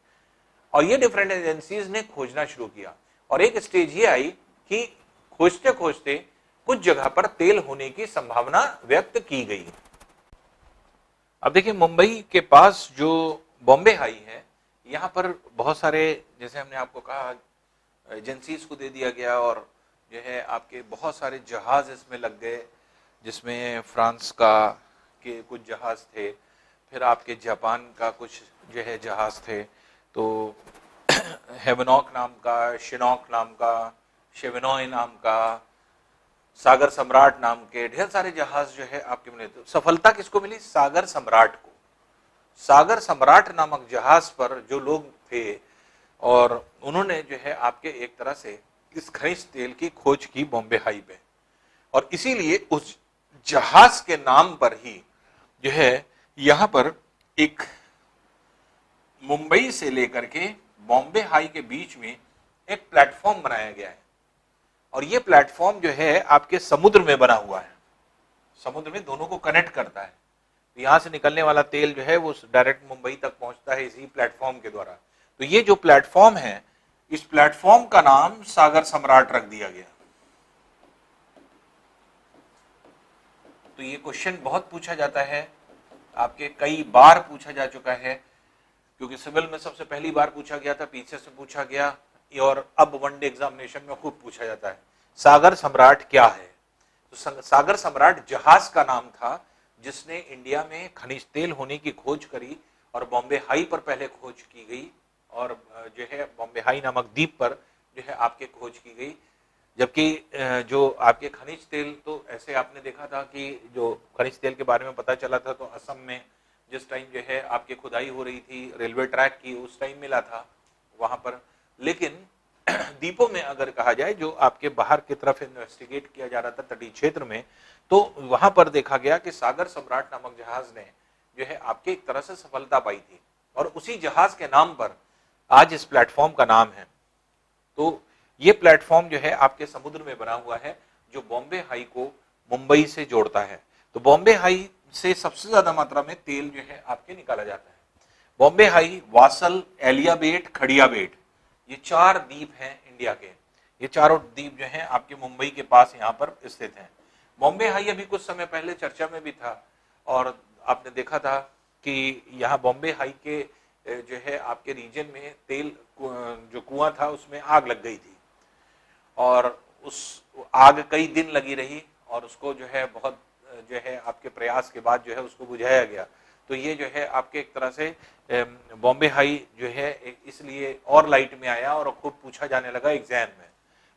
और ये डिफरेंट एजेंसीज ने खोजना शुरू किया और एक स्टेज ये आई कि खोजते खोजते कुछ जगह पर तेल होने की संभावना व्यक्त की गई। अब देखिए मुंबई के पास जो बॉम्बे हाई है, यहाँ पर बहुत सारे, जैसे हमने आपको कहा, एजेंसीज को दे दिया गया और जो है आपके बहुत सारे जहाज इसमें लग गए, जिसमें फ्रांस का के कुछ जहाज थे, फिर आपके जापान का कुछ जो है जहाज थे, तो हेवनॉक नाम का, शिनॉक नाम का, शेवनॉय नाम का, सागर सम्राट नाम के ढेर सारे जहाज जो है आपके मिले। तो सफलता किसको मिली, सागर सम्राट को। सागर सम्राट नामक जहाज पर जो लोग थे और उन्होंने जो है आपके एक तरह से इस खनिज तेल की खोज की बॉम्बे हाई पे, और इसीलिए उस जहाज के नाम पर ही जो है यहां पर एक मुंबई से लेकर के बॉम्बे हाई के बीच में एक प्लेटफॉर्म बनाया गया है। और ये प्लेटफॉर्म जो है आपके समुद्र में बना हुआ है, समुद्र में दोनों को कनेक्ट करता है। तो यहां से निकलने वाला तेल जो है वो डायरेक्ट मुंबई तक पहुंचता है इसी प्लेटफॉर्म के द्वारा। तो ये जो प्लेटफॉर्म है, इस प्लेटफॉर्म का नाम सागर सम्राट रख दिया गया। तो ये क्वेश्चन बहुत पूछा जाता है, आपके कई बार पूछा जा चुका है, क्योंकि सिविल में सबसे पहली बार पूछा गया था, पीछे से पूछा गया, और अब वनडे एग्जामिनेशन में खूब पूछा जाता है, सागर सम्राट क्या है? तो सागर सम्राट जहाज का नाम था जिसने इंडिया में खनिज तेल होने की खोज करी और बॉम्बे हाई पर पहले खोज की गई, और जो है बॉम्बे हाई नामक द्वीप पर जो है आपके खोज की गई। जबकि जो आपके खनिज तेल, तो ऐसे आपने देखा था कि जो खनिज तेल के बारे में पता चला था तो असम में जिस टाइम जो है आपकी खुदाई हो रही थी रेलवे ट्रैक की, उस टाइम मिला था वहां पर। लेकिन द्वीपों में अगर कहा जाए, जो आपके बाहर की तरफ इन्वेस्टिगेट किया जा रहा था तटीय क्षेत्र में, तो वहां पर देखा गया कि सागर सम्राट नामक जहाज ने जो है आपके एक तरह से सफलता पाई थी, और उसी जहाज के नाम पर आज इस प्लेटफॉर्म का नाम है। तो ये प्लेटफॉर्म जो है आपके समुद्र में बना हुआ है, जो बॉम्बे हाई को मुंबई से जोड़ता है। तो बॉम्बे हाई से सबसे ज्यादा मात्रा में तेल जो है आपके निकाला जाता है। बॉम्बे हाई, वासल, एलियाबेट, खड़ियाबेट, ये 4 द्वीप हैं इंडिया के। ये चारों द्वीप जो हैं आपके मुंबई के पास यहाँ पर स्थित हैं। बॉम्बे हाई अभी कुछ समय पहले चर्चा में भी था, और आपने देखा था कि यहाँ बॉम्बे हाई के जो है आपके रीजन में तेल जो कुआं था उसमें आग लग गई थी, और उस आग कई दिन लगी रही, और उसको जो है बहुत जो है आपके प्रयास के बाद जो है उसको बुझाया गया। तो ये जो है आपके एक तरह से बॉम्बे हाई जो है इसलिए और लाइट में आया और खूब पूछा जाने लगा एग्जाम में।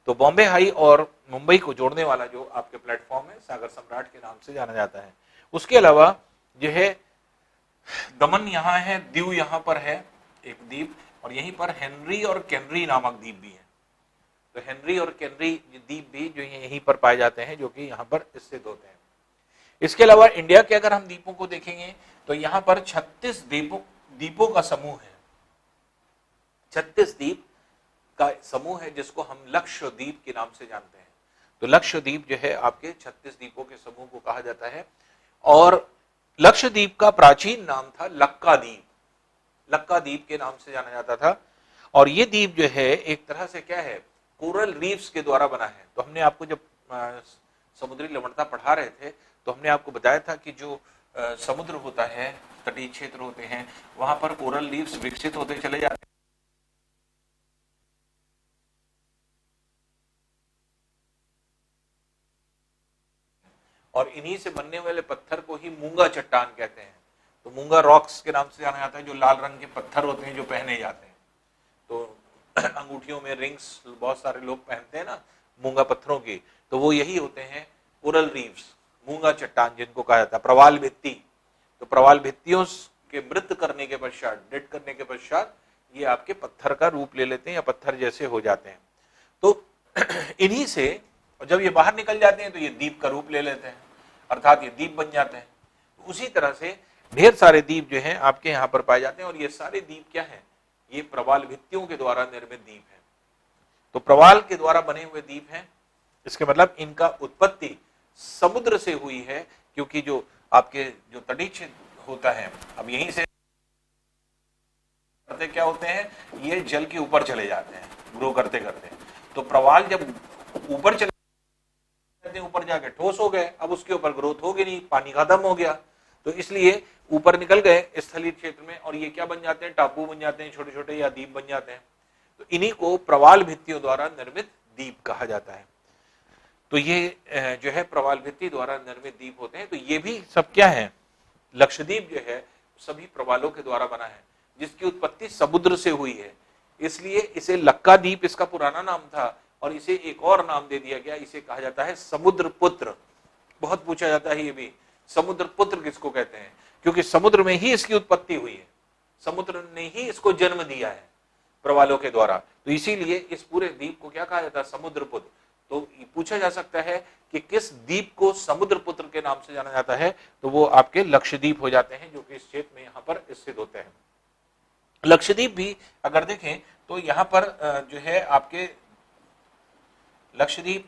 तो बॉम्बे हाई और मुंबई को जोड़ने वाला जो आपके प्लेटफॉर्म है, सागर सम्राट के नाम से जाना जाता है। उसके अलावा जो है दमन यहाँ है, दीव यहाँ पर है एक द्वीप, और यहीं पर हेनरी और केनरी नामक द्वीप भी है। तो हेनरी और केनरी द्वीप भी जो यहीं पर पाए जाते हैं, जो कि यहाँ पर स्थित होते हैं। इसके अलावा इंडिया के अगर हम द्वीपों को देखेंगे तो यहाँ पर 36 द्वीपों का समूह है। 36 द्वीप का समूह है जिसको हम लक्षद्वीप के नाम से जानते हैं। तो लक्षद्वीप जो है आपके 36 द्वीपों के समूह को कहा जाता है, और लक्षद्वीप का प्राचीन नाम था लक्काद्वीप। लक्काद्वीप के नाम से जाना जाता था, और ये द्वीप जो है एक तरह से क्या है, कोरल रीफ्स के द्वारा बना है। तो हमने आपको जब समुद्री लवणता पढ़ा रहे थे तो हमने आपको बताया था कि जो समुद्र होता है, तटीय क्षेत्र होते हैं, वहां पर कोरल रीफ्स विकसित होते चले जाते हैं, और इन्हीं से बनने वाले पत्थर को ही मूंगा चट्टान कहते हैं। तो मूंगा रॉक्स के नाम से जाना जाता है, जो लाल रंग के पत्थर होते हैं जो पहने जाते हैं। तो अंगूठियों में रिंग्स बहुत सारे लोग पहनते हैं ना मूंगा पत्थरों की, तो वो यही होते हैं कोरल रीफ्स, मूंगा चट्टान जिनको कहा जाता है। प्रवाल भित्ति, तो प्रवाल भित्तियों के मृत करने के पश्चात, डेड करने के पश्चात ये आपके पत्थर का रूप ले लेते हैं या पत्थर जैसे हो जाते हैं। तो इन्हीं से जब ये बाहर निकल जाते हैं तो ये द्वीप का रूप ले लेते हैं, अर्थात ये द्वीप बन जाते हैं। उसी तरह से ढेर सारे द्वीप जो हैं आपके यहाँ पर पाए जाते हैं, और ये सारे द्वीप क्या हैं, ये प्रवाल भित्तियों के द्वारा निर्मित द्वीप हैं। तो प्रवाल के द्वारा बने हुए द्वीप हैं, इसके मतलब इनका उत्पत्ति समुद्र से हुई है, क्योंकि जो आपके जो तटीय क्षेत्र होता है, अब यहीं से करते क्या होते हैं, ये जल के ऊपर चले जाते हैं ग्रो करते करते। तो प्रवाल जब ऊपर चले, ऊपर जाके ठोस हो गए, अब उसके ऊपर ग्रोथ होगी नहीं, पानी खत्म हो गया, तो इसलिए ऊपर निकल गए स्थलीय क्षेत्र में, और ये क्या बन जाते हैं, टापू बन जाते हैं छोटे छोटे, या द्वीप बन जाते हैं। तो इन्हीं को प्रवाल भित्तियों द्वारा निर्मित द्वीप कहा जाता है। तो ये जो है प्रवाल भित्ति द्वारा निर्मित द्वीप होते हैं। तो ये भी सब क्या है, लक्षद्वीप जो है सभी प्रवालों के द्वारा बना है, जिसकी उत्पत्ति समुद्र से हुई है। इसलिए इसे लक्काद्वीप इसका पुराना नाम था, और इसे एक और नाम दे दिया गया, इसे कहा जाता है समुद्र पुत्र। बहुत पूछा जाता है ये भी, समुद्र पुत्र किसको कहते हैं, क्योंकि समुद्र में ही इसकी उत्पत्ति हुई है, समुद्र ने ही इसको जन्म दिया है प्रवालों के द्वारा। तो इसीलिए इस पूरे द्वीप को क्या कहा जाता है, समुद्र पुत्र। तो पूछा जा सकता है कि किस द्वीप को समुद्र पुत्र के नाम से जाना जाता है, तो वो आपके लक्षद्वीप हो जाते हैं, जो कि इस क्षेत्र में यहाँ पर स्थित होते हैं। लक्षद्वीप भी अगर देखें तो यहाँ पर जो है आपके लक्षद्वीप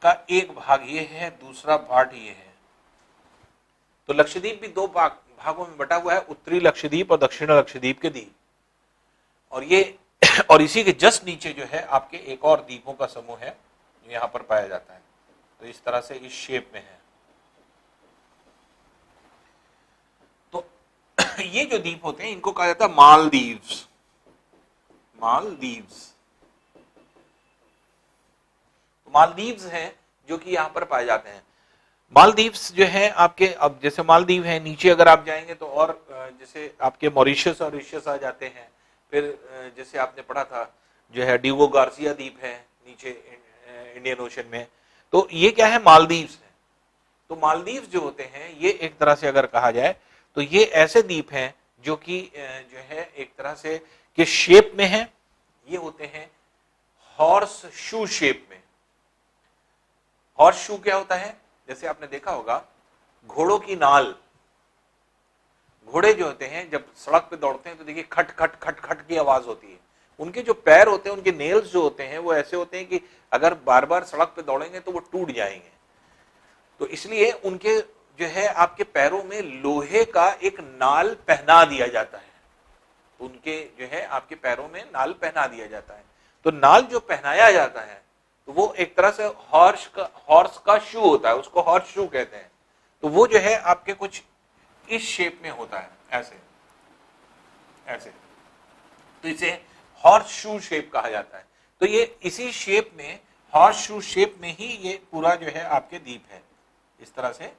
का एक भाग ये है, दूसरा पार्ट ये है। तो लक्षद्वीप भी 2 भागों में बटा हुआ है, उत्तरी लक्षद्वीप और दक्षिण लक्षद्वीप के द्वीप। और ये और इसी के जस्ट नीचे जो है आपके एक और द्वीपों का समूह है जो यहाँ पर पाया जाता है। तो इस तरह से इस शेप में है। तो ये जो द्वीप होते हैं इनको कहा जाता है मालदीव्स। मालदीव्स मालदीव्स हैं जो कि यहाँ पर पाए जाते हैं। मालदीव्स जो है आपके, अब जैसे मालदीव है, नीचे अगर आप जाएंगे तो और जैसे आपके मॉरिशस और रिशस आ जाते हैं। फिर जैसे आपने पढ़ा था जो है डिगो गार्सिया द्वीप है नीचे इंडियन ओशन में। तो ये क्या है, मालदीव्स है। तो मालदीव्स जो होते हैं ये एक तरह से अगर कहा जाए तो ये ऐसे द्वीप हैं जो कि जो है एक तरह से कि शेप में है, ये होते हैं हॉर्स शू शेप में। हॉर्स शू क्या होता है, जैसे आपने देखा होगा घोड़ों की नाल, घोड़े जो होते हैं जब सड़क पे दौड़ते हैं तो देखिए खट खट खट खट की आवाज होती है। उनके जो पैर होते हैं, उनके नेल्स जो होते हैं वो ऐसे होते हैं कि अगर बार बार सड़क पे दौड़ेंगे तो वो टूट जाएंगे। तो इसलिए उनके जो है आपके पैरों में लोहे का एक नाल पहना दिया जाता है। उनके जो है आपके पैरों में नाल पहना दिया जाता है। तो नाल जो पहनाया जाता है तो वो एक तरह से हॉर्स का शू होता है, उसको हॉर्स शू कहते हैं। तो वो जो है आपके कुछ इस शेप में होता है, ऐसे ऐसे, तो इसे हॉर्स शू शेप कहा जाता है। तो ये इसी शेप में, हॉर्स शू शेप में ही ये पूरा जो है आपके द्वीप है, इस तरह से,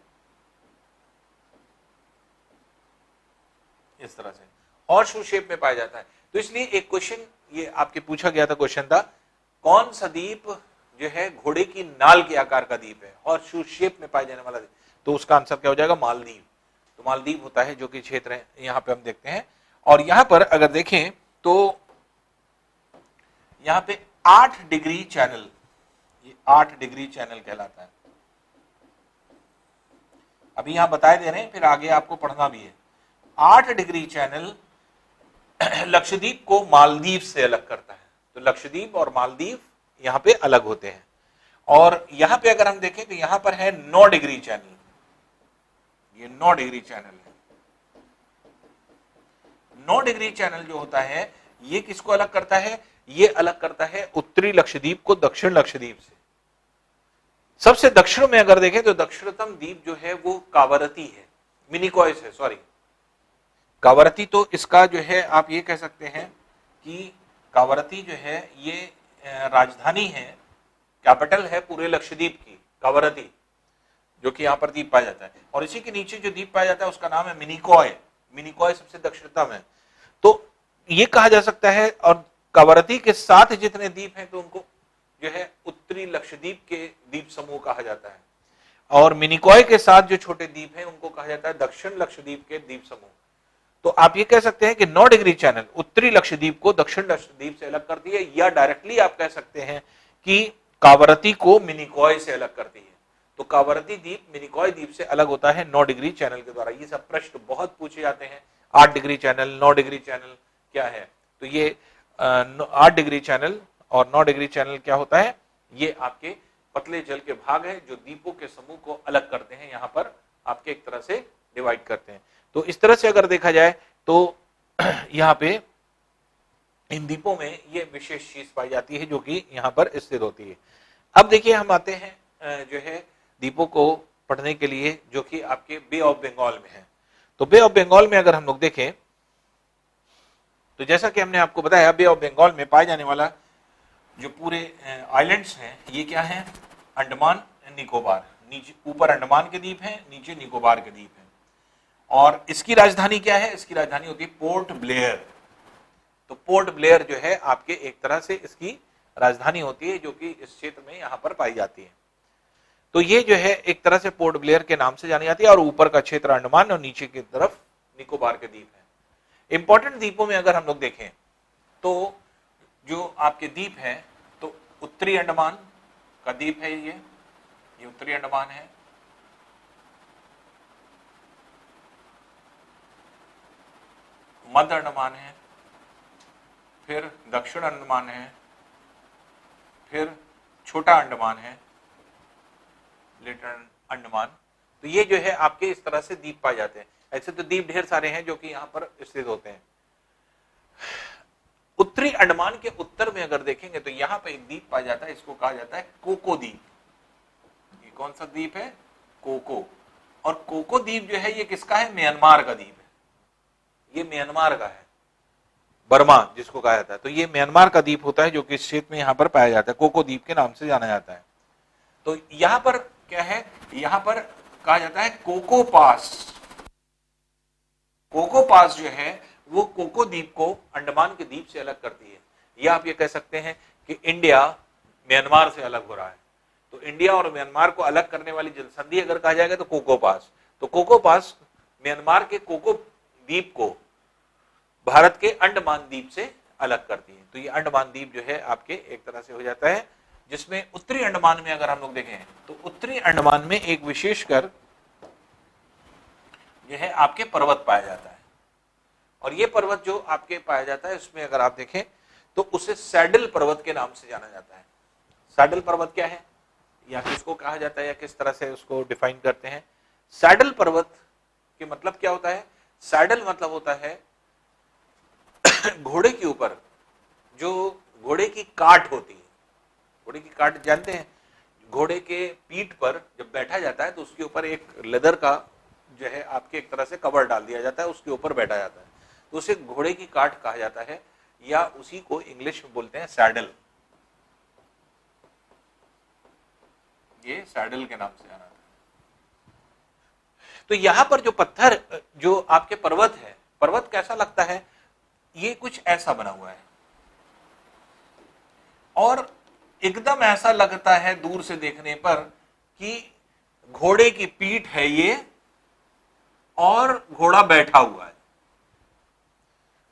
इस तरह से हॉर्स शू शेप में पाया जाता है। तो इसलिए एक क्वेश्चन ये आपके पूछा गया था, क्वेश्चन था कौन सा द्वीप जो है घोड़े की नाल के आकार का द्वीप है, हॉर्स शू शेप में पाया जाने वाला द्वीप। तो उसका आंसर क्या हो जाएगा, मालदीव। तो मालदीव होता है जो कि क्षेत्र है, यहां पे हम देखते हैं। और यहां पर अगर देखें तो यहां पे 8 डिग्री चैनल, ये 8 डिग्री चैनल कहलाता है। अभी यहां बताए दे रहे हैं, फिर आगे आपको पढ़ना भी है। 8 डिग्री चैनल लक्षद्वीप को मालदीव से अलग करता है। तो लक्षद्वीप और मालदीव यहां पे अलग होते हैं। और यहां पे अगर हम देखें तो यहां पर है 9 डिग्री चैनल, ये 9 डिग्री चैनल है। 9 डिग्री चैनल जो होता है ये किसको अलग करता है, ये अलग करता है उत्तरी लक्षद्वीप को दक्षिण लक्षद्वीप से। सबसे दक्षिण में अगर देखें तो दक्षिणतम द्वीप जो है वो कावरती है, मिनिकॉयस है, सॉरी कावरती। तो इसका जो है आप ये कह सकते हैं कि कावरती जो है ये राजधानी है, कैपिटल है पूरे लक्षद्वीप की, कावरती, जो कि यहां पर द्वीप पाया जाता है। और इसी के नीचे जो द्वीप पाया जाता है उसका नाम है मिनिकॉय। मिनिकॉय सबसे दक्षिणतम है। तो ये कहा जा सकता है, और कावरती के साथ जितने द्वीप हैं तो उनको जो है उत्तरी लक्षद्वीप के द्वीप समूह कहा जाता है। और मिनिकॉय के साथ जो छोटे द्वीप हैं उनको कहा जाता है दक्षिण लक्षद्वीप के द्वीप समूह। तो आप ये कह सकते हैं कि 9 डिग्री चैनल उत्तरी लक्षद्वीप को दक्षिण लक्षद्वीप से अलग करती है, या डायरेक्टली आप कह सकते हैं कि कावरती को मिनिकॉय से अलग करती है। तो कावरती द्वीप मिनिकॉय द्वीप से अलग होता है 9 डिग्री चैनल के द्वारा। ये सब प्रश्न बहुत पूछे जाते हैं, 8 डिग्री चैनल, 9 डिग्री चैनल क्या है। तो ये 8 डिग्री चैनल और 9 डिग्री चैनल क्या होता है, ये आपके पतले जल के भाग है जो द्वीपों के समूह को अलग करते हैं, यहां पर आपके एक तरह से डिवाइड करते हैं। तो इस तरह से अगर देखा जाए तो यहां पे इन द्वीपों में ये विशेष चीज पाई जाती है जो कि यहां पर स्थित होती है। अब देखिए हम आते हैं जो है द्वीपों को पढ़ने के लिए जो कि आपके बे ऑफ बंगाल में है। तो बे ऑफ बंगाल में अगर हम लोग देखें तो जैसा कि हमने आपको बताया, बे ऑफ बंगाल में पाए जाने वाला जो पूरे आइलैंड्स हैं ये क्या है, अंडमान निकोबार। नीचे ऊपर अंडमान के द्वीप हैं, नीचे निकोबार के द्वीप हैं। और इसकी राजधानी क्या है, इसकी राजधानी होती है पोर्ट ब्लेयर। तो पोर्ट ब्लेयर जो है आपके एक तरह से इसकी राजधानी होती है जो कि इस क्षेत्र में यहां पर पाई जाती है। तो ये जो है एक तरह से पोर्ट ब्लेयर के नाम से जानी जाती है। और ऊपर का क्षेत्र अंडमान और नीचे की तरफ निकोबार के द्वीप है। इंपॉर्टेंट द्वीपों में अगर हम लोग देखें तो जो आपके द्वीप है, तो उत्तरी अंडमान का द्वीप है, ये उत्तरी अंडमान है। मध्य अंडमान है, फिर दक्षिण अंडमान है, फिर छोटा अंडमान है, लिटिल अंडमान। तो ये जो है आपके इस तरह से द्वीप पाए जाते हैं। ऐसे तो द्वीप ढेर सारे हैं जो कि यहां पर स्थित होते हैं। उत्तरी अंडमान के उत्तर में अगर देखेंगे तो यहां पर एक द्वीप पाया जाता है, इसको कहा जाता है कोको द्वीप। ये कौन सा द्वीप है, कोको। और कोको द्वीप जो है ये किसका है, म्यांमार का द्वीप है। ये म्यांमार का है, बर्मा जिसको कहा जाता है। तो ये म्यांमार का द्वीप होता है जो कि इस क्षेत्र में यहां पर पाया जाता है, कोको द्वीप के नाम से जाना जाता है। तो यहां पर क्या है, यहां पर कहा जाता है कोको पास। कोको पास जो है वो कोको द्वीप को अंडमान के द्वीप से अलग करती है। या आप ये कह सकते हैं कि इंडिया म्यांमार से अलग हो रहा है, तो इंडिया और म्यांमार को अलग करने वाली जलसंधि अगर कहा जाएगा तो कोको पास। तो कोको पास म्यांमार के कोको द्वीप को भारत के अंडमान द्वीप से अलग करती है। तो ये अंडमान द्वीप जो है आपके एक तरह से हो जाता है, जिसमें उत्तरी अंडमान में अगर हम लोग देखें तो उत्तरी अंडमान में एक विशेषकर जो है आपके पर्वत पाया जाता है। और ये पर्वत जो आपके पाया जाता है उसमें अगर आप देखें तो उसे सैडल पर्वत के नाम से जाना जाता है। सैडल पर्वत क्या है या किसको कहा जाता है या किस तरह से उसको डिफाइन करते हैं? सैडल पर्वत के मतलब क्या होता है? सैडल मतलब होता है घोड़े के ऊपर जो घोड़े की काट होती है। घोड़े की काट जानते हैं? घोड़े के पीठ पर जब बैठा जाता है तो उसके ऊपर एक लेदर का जो है आपके एक तरह से कवर डाल दिया जाता है, उसके ऊपर बैठा जाता है, तो उसे घोड़े की काट कहा जाता है, या उसी को इंग्लिश में बोलते हैं सैडल। ये सैडल के नाम से जाना जाता है। तो यहां पर जो पत्थर जो आपके पर्वत है, पर्वत कैसा लगता है? ये कुछ ऐसा बना हुआ है और एकदम ऐसा लगता है दूर से देखने पर कि घोड़े की पीठ है ये और घोड़ा बैठा हुआ है।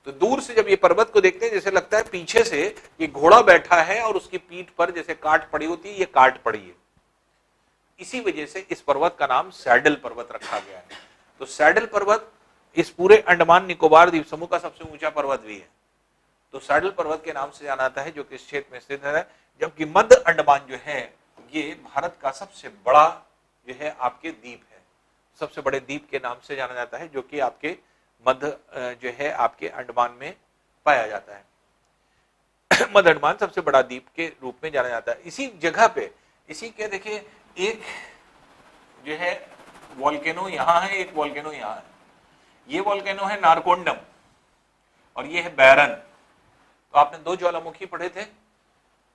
तो दूर से जब ये पर्वत को देखते हैं जैसे लगता है पीछे से ये घोड़ा बैठा है और उसकी पीठ पर जैसे काट पड़ी होती है, ये काट पड़ी है। इसी वजह से इस पर्वत का नाम सैडल पर्वत रखा गया है। तो सैडल पर्वत इस पूरे अंडमान निकोबार द्वीप समूह का सबसे ऊंचा पर्वत भी है। तो सैडल पर्वत के नाम से जाना जाता है, जो कि इस क्षेत्र में स्थित है। जबकि मध्य अंडमान जो है ये भारत का सबसे बड़ा जो है आपके द्वीप है, सबसे बड़े द्वीप के नाम से जाना जाता है, जो कि आपके मध्य जो है आपके अंडमान में पाया जाता है। मध्य अंडमान सबसे बड़ा द्वीप के रूप में जाना जाता है। इसी जगह पे इसी के देखिए एक जो है वॉल्केनो यहां है, एक वॉल्केनो यहां है। ये वॉल्केनो है नारकोंडम और ये है बैरन। तो आपने दो ज्वालामुखी पढ़े थे,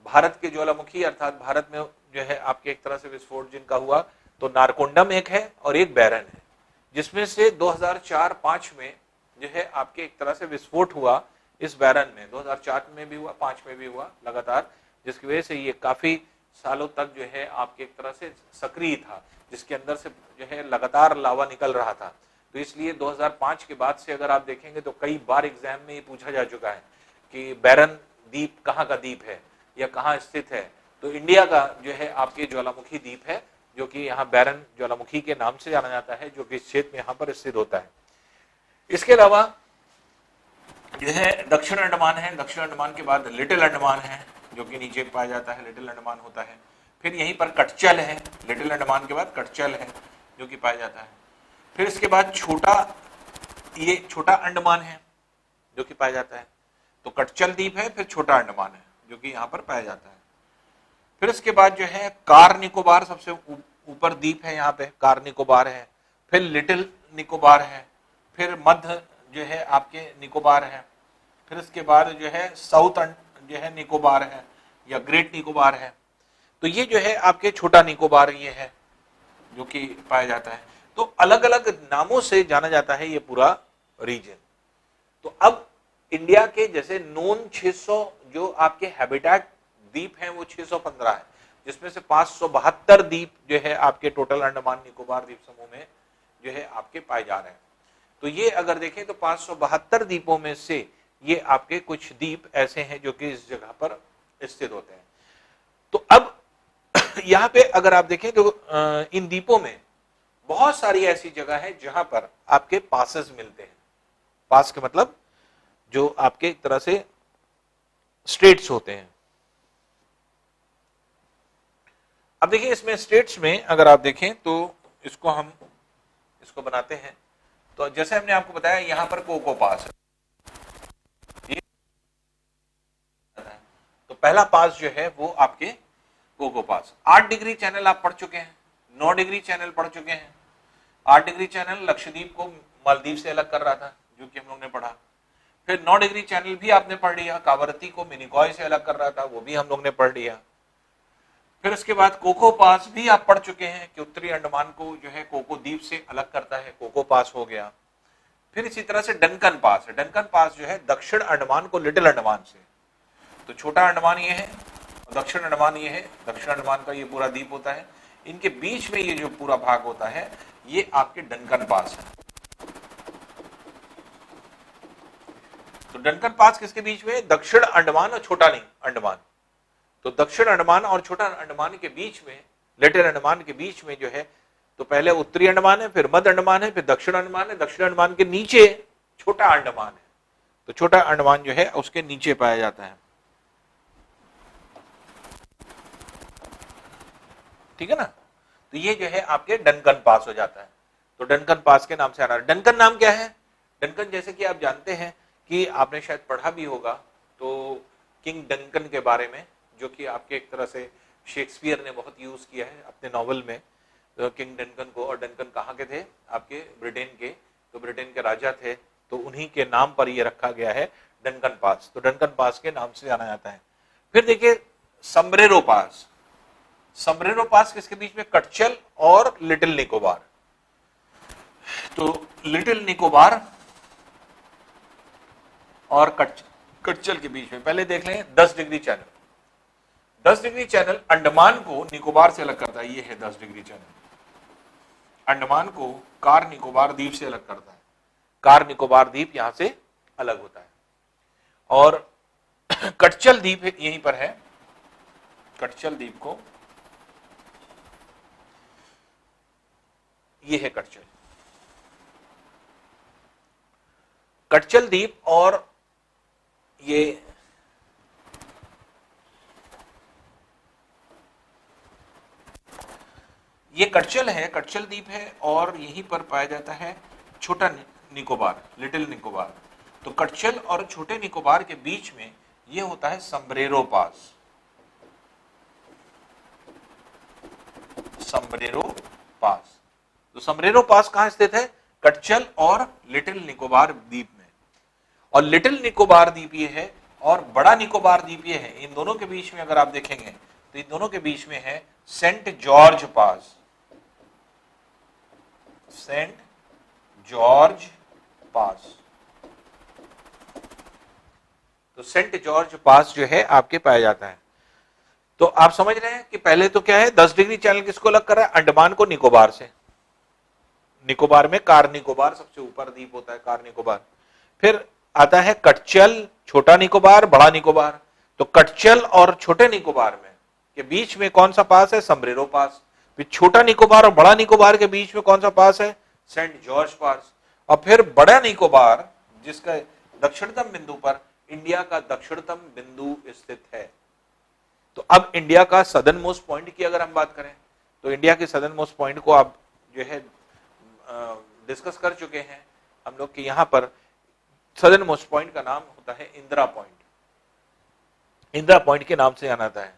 भारत के ज्वालामुखी अर्थात भारत में जो है आपके एक तरह से विस्फोट जिनका हुआ, तो नारकोंडम एक है और एक बैरन है, जिसमें से 2004-5 में जो है आपके एक तरह से विस्फोट हुआ इस बैरन में। 2004 में भी हुआ, 5 में भी हुआ लगातार, जिसकी वजह से ये काफी सालों तक जो है आपके एक तरह से सक्रिय था, जिसके अंदर से जो है लगातार लावा निकल रहा था। तो इसलिए 2005 के बाद से अगर आप देखेंगे तो कई बार एग्जाम में ये पूछा जा चुका है कि बैरन द्वीप कहाँ का द्वीप है या कहाँ स्थित है। तो इंडिया का जो है आपके ज्वालामुखी द्वीप है, जो कि यहाँ बैरन ज्वालामुखी के नाम से जाना जाता है, जो कि इस क्षेत्र में यहाँ पर स्थित होता है। इसके अलावा जो है दक्षिण अंडमान है, दक्षिण अंडमान के बाद लिटिल अंडमान है जो कि नीचे पाया जाता है, लिटिल अंडमान होता है। फिर यहीं पर कटचल है, लिटिल अंडमान के बाद कटचल है जो कि पाया जाता है। फिर इसके बाद ये छोटा अंडमान है जो कि पाया जाता है। तो कटचल द्वीप है, फिर छोटा अंडमान है जो कि यहाँ पर पाया जाता है। फिर इसके बाद जो है कार निकोबार सबसे ऊपर द्वीप है, यहाँ पे कार निकोबार है। फिर लिटिल निकोबार है, फिर मध्य जो है आपके निकोबार है। फिर इसके बाद जो है साउथ जो है निकोबार है या ग्रेट निकोबार है। तो ये जो है आपके छोटा निकोबार ये है जो कि पाया जाता है। तो अलग अलग नामों से जाना जाता है ये पूरा रीजन। तो अब इंडिया के जैसे नोन 600 जो आपके हैबिटेट द्वीप हैं वो 615 है, जिसमें से 572 द्वीप जो है आपके टोटल अंडमान निकोबार द्वीप समूह में जो है आपके पाए जा रहे हैं। तो ये अगर देखें तो 572 द्वीपों में से ये आपके कुछ द्वीप ऐसे हैं जो कि इस जगह पर स्थित होते हैं। तो अब यहाँ पे अगर आप देखें तो इन द्वीपों में बहुत सारी ऐसी जगह है जहां पर आपके पासेस मिलते हैं। पास के मतलब जो आपके एक तरह से स्टेट्स होते हैं। अब देखिए इसमें स्टेट्स में अगर आप देखें तो इसको बनाते हैं। तो जैसे हमने आपको बताया यहां पर कोको पास है, तो पहला पास जो है वो आपके कोको पास। 8 डिग्री चैनल आप पढ़ चुके हैं, 9 डिग्री चैनल पढ़ चुके हैं। 8 डिग्री चैनल लक्षद्वीप को मालदीव से अलग कर रहा था जो कि हम लोग ने पढ़ा। फिर 9 डिग्री चैनल भी आपने पढ़ लिया, कावरती को मिनिकॉय से अलग कर रहा था, वो भी हम लोग ने पढ़ लिया। फिर उसके बाद कोको पास भी आप पढ़ चुके हैं कि उत्तरी अंडमान को जो है कोको द्वीप से अलग करता है, कोको पास हो गया। फिर इसी तरह से डंकन पास है, डंकन पास जो है दक्षिण अंडमान को लिटिल अंडमान से, तो छोटा अंडमान ये है, दक्षिण अंडमान ये है, दक्षिण अंडमान का ये पूरा द्वीप होता है, इनके बीच में ये जो पूरा भाग होता है ये आपके डंकन पास है। तो डंकन पास किसके बीच में? दक्षिण अंडमान और छोटा अंडमान। तो दक्षिण अंडमान और छोटा अंडमान के बीच में, लिटिल अंडमान के बीच में जो है, तो पहले उत्तरी अंडमान है, फिर मध्य अंडमान है, फिर दक्षिण अंडमान है, दक्षिण अंडमान के नीचे छोटा अंडमान है, तो छोटा अंडमान जो है उसके नीचे पाया जाता है। ठीक है ना? तो ये जो है आपके डंकन पास हो जाता है। तो डंकन पास के नाम से आना। डंकन नाम क्या है? डंकन जैसे कि आप जानते हैं कि आपने शायद पढ़ा भी होगा, तो किंग डंकन के बारे में, जो कि आपके एक तरह से शेक्सपियर ने बहुत यूज किया है अपने नॉवल में, तो किंग डंकन को। और डंकन कहाँ के थे? आपके ब्रिटेन के, तो ब्रिटेन के राजा थे, तो उन्हीं के नाम पर ये रखा गया है डंकन पास। तो डंकन पास के नाम से जाना जाता है। फिर देखिए समब्रेरो पास। समब्रेरो पास किसके बीच में? कटचल और लिटिल निकोबार। तो लिटिल निकोबार और कटचल के बीच में पहले देख लें 10 degree channel. 10 degree channel Andaman को निकोबार से अलग करता है। ये है 10 डिग्री चैनल, अंडमान को कार निकोबार द्वीप से अलग करता है। कार निकोबार द्वीप यहां से अलग होता है। और कटचल द्वीप यहीं पर है। कटचल द्वीप को, ये है कटचल। कटचल द्वीप और ये कटचल है, कटचल द्वीप है, और यहीं पर पाया जाता है छोटा निकोबार, लिटिल निकोबार। तो कटचल और छोटे निकोबार के बीच में ये होता है समब्रेरो पास। समब्रेरो पास। तो समब्रेरो पास कहां स्थित है? कटचल और लिटिल निकोबार द्वीप में। और लिटिल निकोबार द्वीप ये है और बड़ा निकोबार द्वीप ये है। इन दोनों के बीच में अगर आप देखेंगे तो इन दोनों के बीच में है सेंट जॉर्ज पास। सेंट जॉर्ज पास। तो सेंट जॉर्ज पास जो है आपके पाया जाता है। तो आप समझ रहे हैं कि पहले तो क्या है, 10 डिग्री चैनल किसको अलग कर रहा है? अंडमान को निकोबार से। निकोबार में कार निकोबार सबसे ऊपर द्वीप होता है, कार निकोबार। फिर आता है कटचल, छोटा निकोबार, बड़ा निकोबार। तो कटचल और छोटे निकोबार में के बीच में कौन सा पास है? समब्रेरो पास। फिर छोटा निकोबार और बड़ा निकोबार के बीच में कौन सा पास है? सेंट जॉर्ज पास। और फिर बड़ा निकोबार जिसका दक्षिणतम बिंदु पर इंडिया का दक्षिणतम बिंदु स्थित है। तो अब इंडिया का सदर्न मोस्ट पॉइंट की अगर हम बात करें तो इंडिया के सदर्न मोस्ट पॉइंट को आप जो है डिस्कस कर चुके हैं हम लोग कि यहां पर सदर्न मोस्ट पॉइंट का नाम होता है इंदिरा पॉइंट। इंदिरा पॉइंट के नाम से जाना जाता है।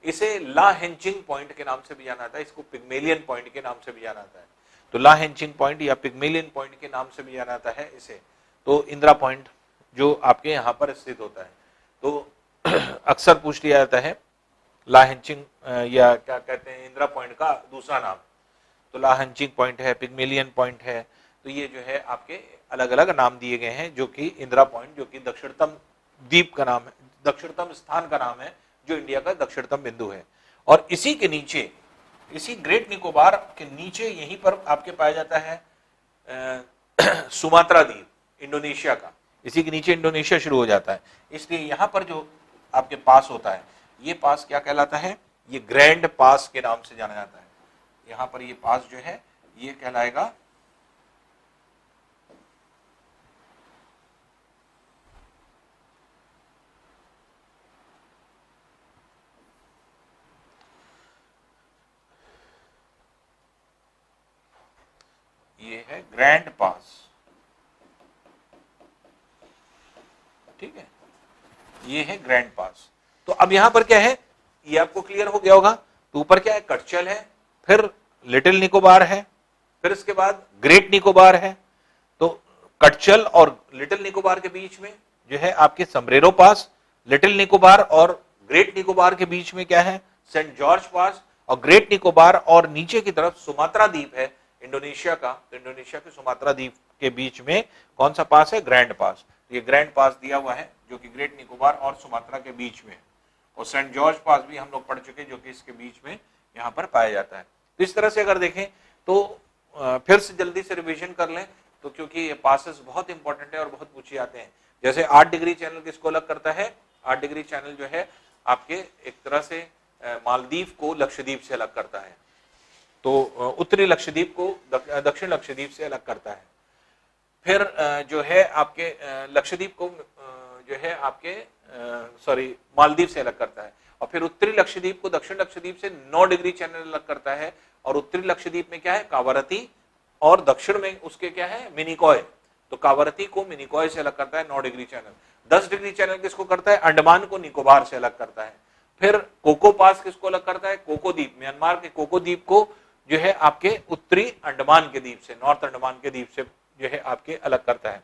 इसे ला हेंचिंग पॉइंट के नाम से भी जाना जाता है। इसको पिग्मेलियन पॉइंट के नाम से भी जाना जाता है। तो ला हेंचिंग पॉइंट या पिग्मेलियन पॉइंट के नाम से भी जाना जाता है इसे। तो इंदिरा पॉइंट जो आपके यहां पर स्थित होता है, तो अक्सर पूछ लिया जाता है ला हेंचिंग या क्या कहते हैं इंदिरा पॉइंट का दूसरा नाम। तो ला हेंचिंग पॉइंट है, पिग्मेलियन पॉइंट है। तो ये जो है आपके अलग अलग नाम दिए गए हैं, जो कि इंदिरा पॉइंट, जो कि दक्षिणतम द्वीप का नाम है, दक्षिणतम स्थान का नाम है, जो इंडिया का दक्षिणतम बिंदु है। और इसी के नीचे, इसी ग्रेट निकोबार के नीचे यहीं पर आपके पाया जाता है सुमात्रा द्वीप, इंडोनेशिया का। इसी के नीचे इंडोनेशिया शुरू हो जाता है। इसलिए यहां पर जो आपके पास होता है, ये पास क्या कहलाता है? ये ग्रैंड पास के नाम से जाना जाता है। यहां पर ये पास जो है ये कहलाएगा ये है ग्रैंड पास। ठीक है, ये है ग्रैंड पास। तो अब यहां पर क्या है, ये आपको क्लियर हो गया होगा। तो ऊपर क्या है? कटचल है, फिर लिटिल निकोबार है, फिर इसके बाद ग्रेट निकोबार है। तो कटचल और लिटिल निकोबार के बीच में जो है आपके समब्रेरो पास, लिटिल निकोबार और ग्रेट निकोबार के बीच में क्या है? सेंट जॉर्ज पास और ग्रेट निकोबार, और नीचे की तरफ सुमात्रा द्वीप है इंडोनेशिया का। तो इंडोनेशिया के सुमात्रा द्वीप के बीच में कौन सा पास है? ग्रैंड पास। ये ग्रैंड पास दिया हुआ है जो कि ग्रेट निकोबार और सुमात्रा के बीच में, और सेंट जॉर्ज पास भी हम लोग पढ़ चुके जो कि इसके बीच में यहाँ पर पाया जाता है। तो इस तरह से अगर देखें तो फिर से जल्दी से रिवीजन कर लें, तो क्योंकि ये पासेस बहुत इंपॉर्टेंट है और बहुत पूछे आते हैं। जैसे 8 डिग्री चैनल किसको अलग करता है? 8 डिग्री चैनल जो है आपके एक तरह से मालदीव को लक्षद्वीप से अलग करता है, तो उत्तरी लक्षद्वीप को दक्षिण लक्षद्वीप से अलग करता है। फिर जो है आपके लक्षद्वीप को जो है आपके मालदीव से अलग करता है, और फिर उत्तरी लक्षद्वीप को दक्षिण लक्षद्वीप से 9 डिग्री चैनल अलग करता है, और उत्तरी लक्षद्वीप में क्या है? कावारती, और दक्षिण में उसके क्या है? मिनिकॉय। तो कावारती को मिनिकॉय से अलग करता है 9 डिग्री चैनल। 10 डिग्री चैनल किसको करता है? अंडमान को निकोबार से अलग करता है। फिर कोको पास किसको अलग करता है? कोको द्वीप, म्यांमार के कोको द्वीप को जो है आपके उत्तरी अंडमान के द्वीप से, नॉर्थ अंडमान के द्वीप से जो है आपके अलग करता है।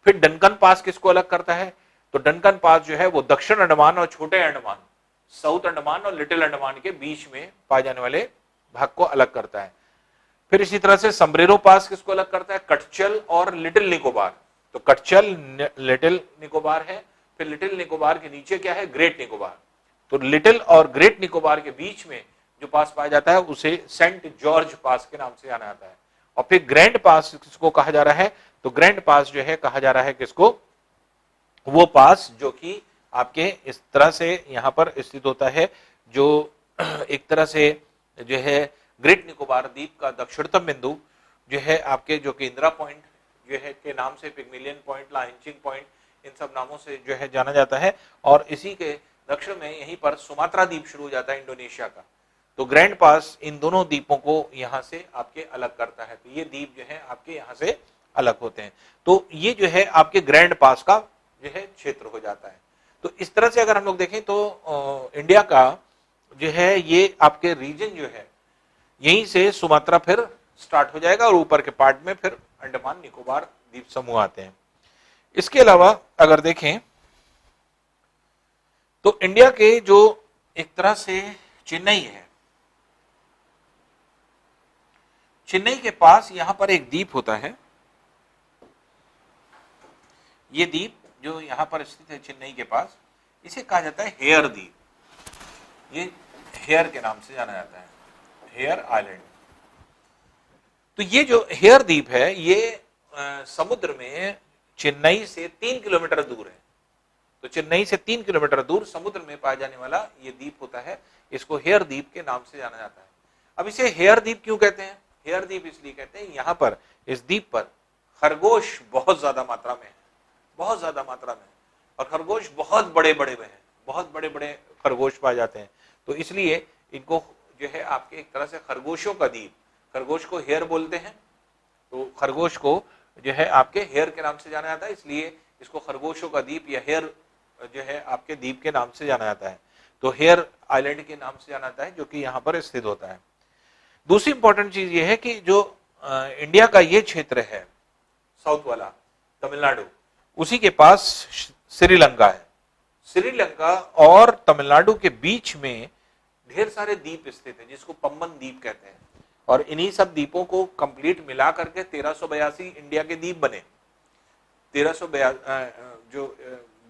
फिर डनकन पास किसको अलग करता है? तो डनकन पास जो है वो दक्षिण अंडमान और छोटे अंडमान, साउथ अंडमान और लिटिल अंडमान के बीच में पाए जाने वाले भाग को अलग करता है। फिर इसी तरह से समब्रेरो पास किसको अलग करता है? कटचल और लिटिल निकोबार। तो कटचल लिटिल निकोबार है, फिर लिटिल निकोबार के नीचे क्या है? ग्रेट निकोबार। तो लिटिल और ग्रेट निकोबार के बीच में जो पास पाया जाता है उसे सेंट जॉर्ज पास के नाम से जाना जाता है। और फिर ग्रैंड पास किसको कहा जा रहा है? तो ग्रैंड पास जो है कहा जा रहा है किसको? वो पास जो कि आपके इस तरह से यहां पर स्थित होता है, जो एक तरह से जो है ग्रेट निकोबार द्वीप का दक्षिणतम बिंदु जो है आपके, जो कि इंदिरा पॉइंट जो है के नाम से, पिग्मिलियन पॉइंट, लाइंचिंग पॉइंट, इन सब नामों से जो है जाना जाता है। और इसी के दक्षिण में यहीं पर सुमात्रा द्वीप शुरू हो जाता है इंडोनेशिया का। तो ग्रैंड पास इन दोनों द्वीपों को यहां से आपके अलग करता है। तो ये द्वीप जो है आपके यहां से अलग होते हैं। तो ये जो है आपके ग्रैंड पास का जो है क्षेत्र हो जाता है। तो इस तरह से अगर हम लोग देखें तो इंडिया का जो है ये आपके रीजन जो है यहीं से सुमात्रा फिर स्टार्ट हो जाएगा, और ऊपर के पार्ट में फिर अंडमान निकोबार द्वीप समूह आते हैं। इसके अलावा अगर देखें तो इंडिया के जो एक तरह से चेन्नई है, चेन्नई के पास यहां पर एक द्वीप होता है। ये द्वीप जो यहां पर स्थित है चेन्नई के पास, इसे कहा जाता है हेयर द्वीप। ये हेयर के नाम से जाना जाता है, हेयर आइलैंड। तो ये जो हेयर द्वीप है ये समुद्र में चेन्नई से 3 किलोमीटर दूर है। तो चेन्नई से 3 किलोमीटर दूर समुद्र में पाया जाने वाला ये द्वीप होता है। इसको हेयर द्वीप के नाम से जाना जाता है। अब इसे हेयर द्वीप क्यों कहते हैं? हेयर द्वीप इसलिए कहते हैं, यहां पर इस द्वीप पर खरगोश बहुत ज्यादा मात्रा में है, बहुत ज्यादा मात्रा में, और खरगोश बहुत बड़े बड़े में है, बहुत बड़े बड़े खरगोश पाए जाते हैं। तो इसलिए इनको जो है आपके एक तरह से खरगोशों का द्वीप, खरगोश को हेयर बोलते हैं, तो खरगोश को जो है आपके हेयर के नाम से जाना जाता है, इसलिए इसको खरगोशों का द्वीप या हेयर जो है आपके द्वीप के नाम से जाना जाता है। तो हेयर आइलैंड के नाम से जाना जाता है, जो कि यहाँ पर स्थित होता है। दूसरी इंपॉर्टेंट चीज ये है कि जो इंडिया का ये क्षेत्र है साउथ वाला, तमिलनाडु, उसी के पास श्रीलंका है। श्रीलंका और तमिलनाडु के बीच में ढेर सारे द्वीप स्थित हैं, जिसको पम्बन द्वीप कहते हैं, और इन्हीं सब द्वीपों को कंप्लीट मिला करके 1382 इंडिया के द्वीप बने। 1382 जो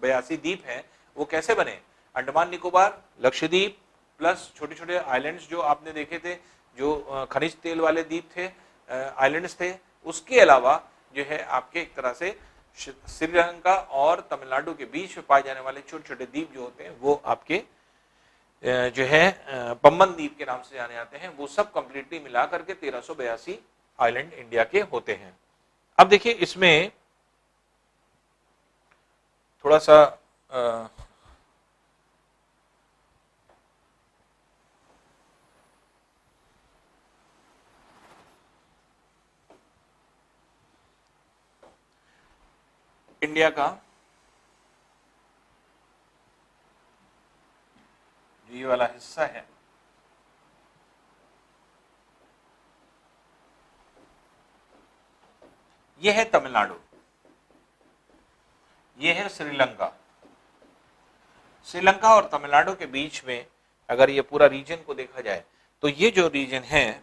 82 द्वीप हैं वो कैसे बने? अंडमान निकोबार, लक्षद्वीप प्लस छोटे छोटे आइलैंड्स जो आपने देखे थे, जो खनिज तेल वाले द्वीप थे, आइलैंड्स थे, उसके अलावा जो है आपके एक तरह से श्रीलंका और तमिलनाडु के बीच में पाए जाने वाले छोटे छोटे द्वीप जो होते हैं वो आपके जो है पम्बन द्वीप के नाम से जाने जाते हैं। वो सब कंप्लीटली मिला करके 1382 आइलैंड इंडिया के होते हैं। अब देखिए इसमें थोड़ा सा इंडिया का ये वाला हिस्सा है, ये है तमिलनाडु, ये है श्रीलंका। श्रीलंका और तमिलनाडु के बीच में अगर ये पूरा रीजन को देखा जाए तो ये जो रीजन है,